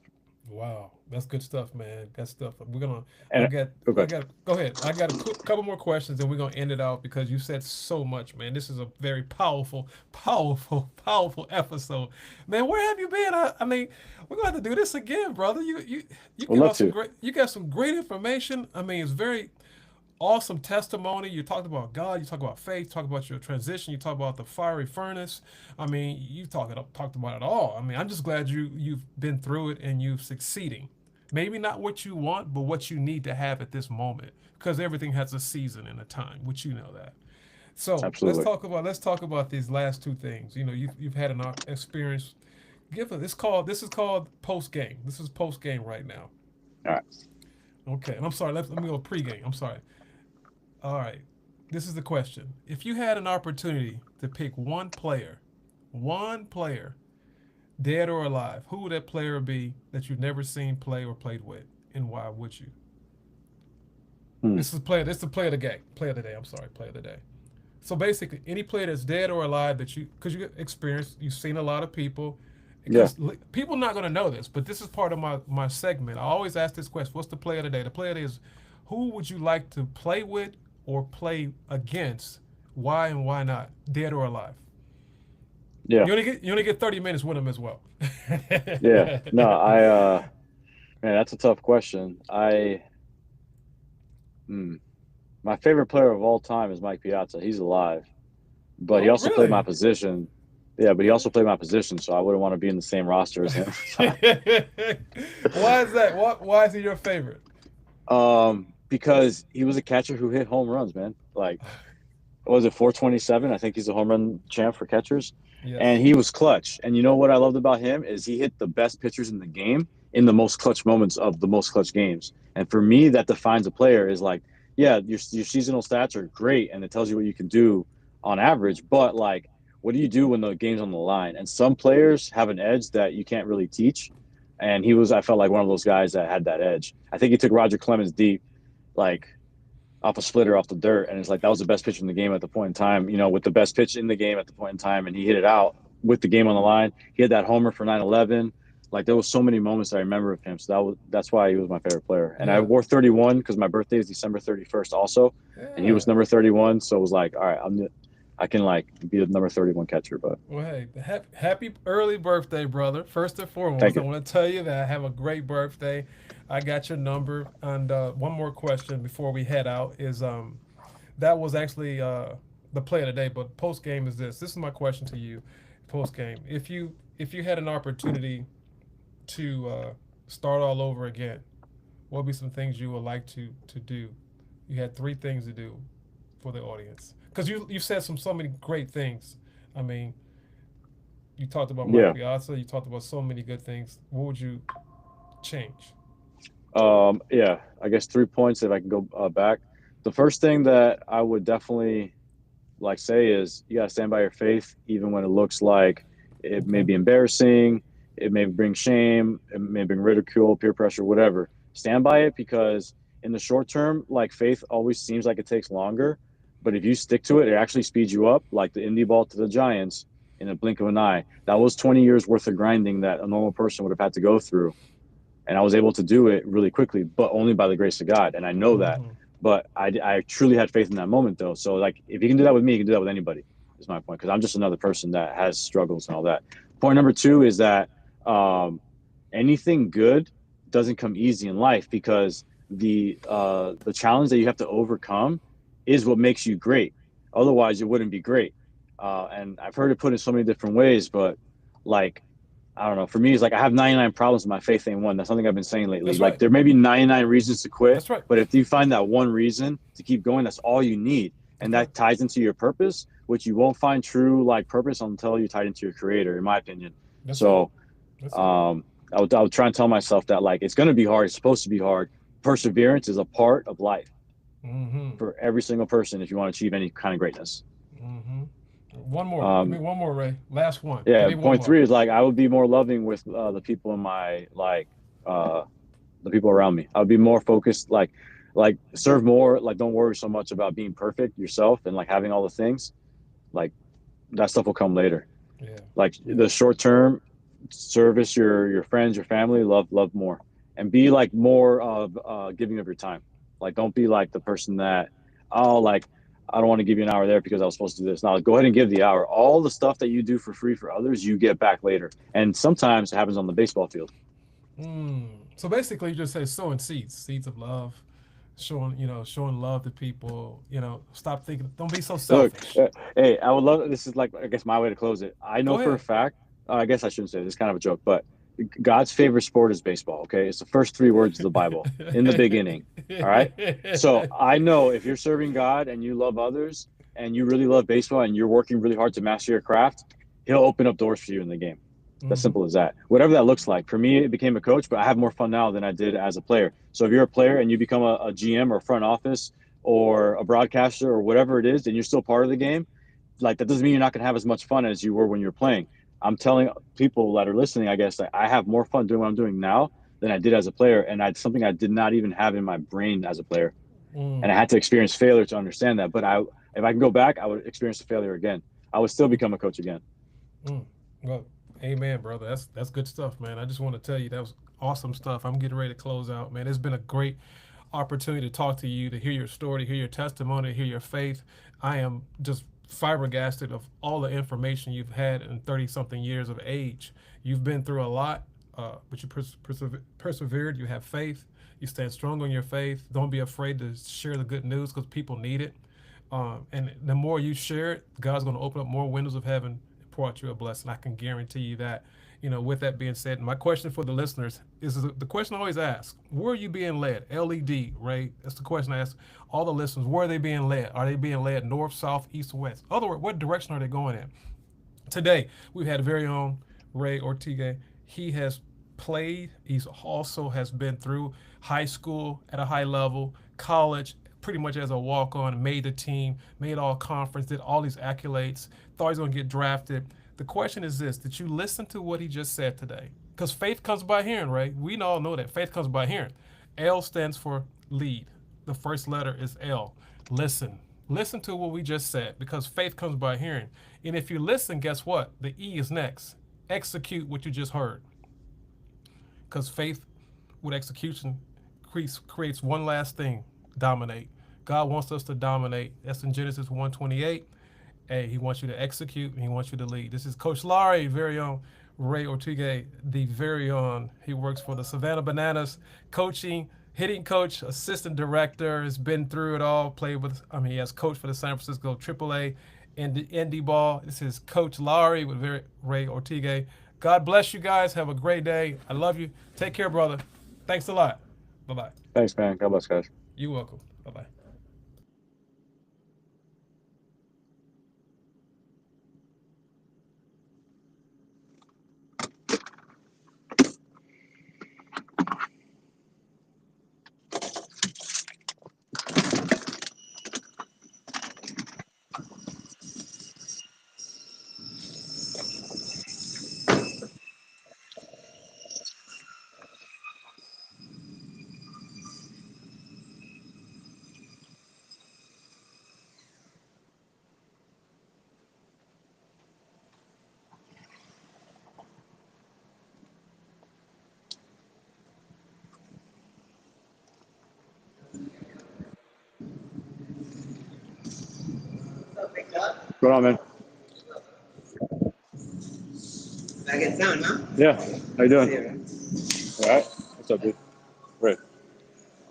Wow, that's good stuff, man. Good stuff. We're gonna. I And got. I okay, got. Go ahead. I got a couple more questions, and we're gonna end it out because you said so much, man. This is a very powerful, powerful, powerful episode, man. Where have you been? I mean, we're gonna have to do this again, brother. You would give love out some to. great. You got some great information. I mean, it's very awesome testimony. You talked about God. You talk about faith. Talk about your transition. You talk about the fiery furnace. I mean, you talked about it all. I mean, I'm just glad you've been through it and you've succeeding. Maybe not what you want, but what you need to have at this moment, because everything has a season and a time, which you know that. So Absolutely. let's talk about these last two things. You know, you've had an experience. Give it. This is called post game. This is post game right now. All right. Okay, and I'm sorry. Let me go pre game. I'm sorry. All right. This is the question. If you had an opportunity to pick one player, dead or alive, who would that player be that you've never seen play or played with, and why would you? Hmm. This is player. This is the player of the game. Player of the day. I'm sorry. Player of the day. So basically, any player that's dead or alive that because you experience, you've seen a lot of people. Yeah. Because people not going to know this, but this is part of my segment. I always ask this question: what's the player of the day? The player of the day is who would you like to play with or play against? Why and why not? Dead or alive? Yeah. You only get 30 minutes with them as well. Yeah. No, I man, that's a tough question. Hmm, my favorite player of all time is Mike Piazza. He's alive, but he Oh, also played my really? position. Yeah, but he also played my position, so I wouldn't want to be in the same roster as him. Why is that? Why is he your favorite? Because he was a catcher who hit home runs, man. Like, what was it, 427? I think he's a home run champ for catchers. And Yes. he was clutch. And you know what I loved about him is he hit the best pitchers in the game in the most clutch moments of the most clutch games. And for me, that defines a player is like, yeah, your seasonal stats are great and it tells you what you can do on average, but like, what do you do when the game's on the line? And some players have an edge that you can't really teach. And I felt like one of those guys that had that edge. I think he took Roger Clemens deep, like off a splitter off the dirt, and it's like that was the best pitch in the game at the point in time. You know, with the best pitch in the game at the point in time, and he hit it out with the game on the line. He had that homer for 9/11. Like there was so many moments I remember of him. So that's why he was my favorite player. And I Yeah. wore 31 because my birthday is December 31st also, and he was Yeah. number 31. So it was like, all right, I can like be the number 31 catcher. But Well, hey, happy early birthday, brother. First and thank foremost, I you. want to tell you that I have a great birthday. I got your number. And one more question before we head out is that was actually the play of the day, but post game is this. This is my question to you, post game. If you had an opportunity to start all over again, what would be some things you would like to do? You had three things to do for the audience because you said so many great things. I mean, you talked about Mike Yeah. Piazza. You talked about so many good things. What would you change? Yeah. I guess 3 points if I can go back. The first thing that I would definitely say is you got to stand by your faith, even when it looks like it may Okay. be embarrassing, It may bring shame, it may bring ridicule, peer pressure, whatever. Stand by it, because in the short term, like, faith always seems like it takes longer, but if you stick to it, it actually speeds you up, like the indie ball to the Giants in a blink of an eye. That was 20 years worth of grinding that a normal person would have had to go through, and I was able to do it really quickly, but only by the grace of God, and I know that. Mm-hmm. But I truly had faith in that moment, though. So, like, if you can do that with me, you can do that with anybody. Is my point, because I'm just another person that has struggles and all that. Point number two is that um, anything good doesn't come easy in life, because the challenge that you have to overcome is what makes you great. Otherwise, it wouldn't be great. And I've heard it put in so many different ways, but, like, I don't know. For me, it's like I have 99 problems, and my faith ain't one. That's something I've been saying lately. That's Like, right. there may be 99 reasons to quit, That's right. but if you find that one reason to keep going, that's all you need. And Okay. that ties into your purpose, which you won't find true, like, purpose until you tie into your creator, in my opinion. That's it. So That's it. um, I would try and tell myself that, like, it's going to be hard. It's supposed to be hard. Perseverance is a part of life Mm-hmm. for every single person if you want to achieve any kind of greatness. Mm-hmm. One more. Give me Um, one more, Ray. Last one. Give yeah, me one point more. three is, like, I would be more loving with the people in my, like, uh, the people around me. I would be more focused, like, serve more, like, don't worry so much about being perfect yourself and, like, having all the things. Like, that stuff will come later. Yeah. Like, Yeah. the short term, service your friends, your family, love more, and be, like, more of giving of your time. Like, don't be like the person that, oh, like, I don't want to give you an hour there because I was supposed to do this. Now go ahead and give the hour. All the stuff that you do for free for others, you get back later, and sometimes it happens on the baseball field. So basically, you just say sowing seeds, seeds of love, showing love to people. Stop thinking. Don't be so Look, selfish. hey, I would love. This is, like, I guess, my way to close it. I know Go for a ahead. fact. I guess I shouldn't say this. It's kind of a joke, but God's favorite sport is baseball. Okay, it's the first three words of the Bible, in the beginning. All right. So I know if you're serving God and you love others and you really love baseball and you're working really hard to master your craft, He'll open up doors for you in the game. That's Mm-hmm. simple as that. Whatever that looks like. For me, it became a coach, but I have more fun now than I did as a player. So if you're a player and you become a GM or front office or a broadcaster or whatever it is, and you're still part of the game, like, that doesn't mean you're not going to have as much fun as you were when you're playing. I'm telling people that are listening, I guess, that I have more fun doing what I'm doing now than I did as a player, and I something I did not even have in my brain as a player, and I Mm, had to experience failure to understand that. But if I can go back, I would experience the failure again. I would still mm, become a coach again. mm. Well, amen, brother. That's good stuff, man. I just want to tell you that was awesome stuff. I'm getting ready to close out, man. It's been a great opportunity to talk to you, to hear your story, to hear your testimony, to hear your faith. I am just flabbergasted of all the information you've had in 30 something years of age. You've been through a lot, but you persevered. You have faith. You stand strong on your faith. Don't be afraid to share the good news because people need it. And the more you share it, God's going to open up more windows of heaven and pour out you a blessing. I can guarantee you that. With that being said, my question for the listeners is the question I always ask: where are you being led? LED, right? That's the question I ask all the listeners. Where are they being led? Are they being led north, south, east, or west? Other words, what direction are they going in? Today, we've had a very own Ray Ortega. He has played. He's also has been through high school at a high level, college, pretty much as a walk-on, made the team, made all conference, did all these accolades, thought he was going to get drafted. The question is this: did you listen to what he just said today? Because faith comes by hearing, right? We all know that faith comes by hearing. L stands for lead. The first letter is L. Listen. Listen to what we just said, because faith comes by hearing. And if you listen, guess what? The E is next. Execute what you just heard. Because faith with execution creates one last thing: dominate. God wants us to dominate. That's in Genesis 1:28. Hey, he wants you to execute and he wants you to lead. This is Coach Laurie, very own Ray Ortega, the very own. He works for the Savannah Bananas, coaching, hitting coach, assistant director, has been through it all, played with, he has coached for the San Francisco AAA and Indy Ball. This is Coach Laurie with Ray Ortega. God bless you guys. Have a great day. I love you. Take care, brother. Thanks a lot. Bye-bye. Thanks, man. God bless, guys. You're welcome. Bye-bye. going on, man? Back in town, huh? Yeah. How you doing? See you, man. All right. What's up, dude? Great.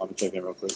I'll be checking in real quick.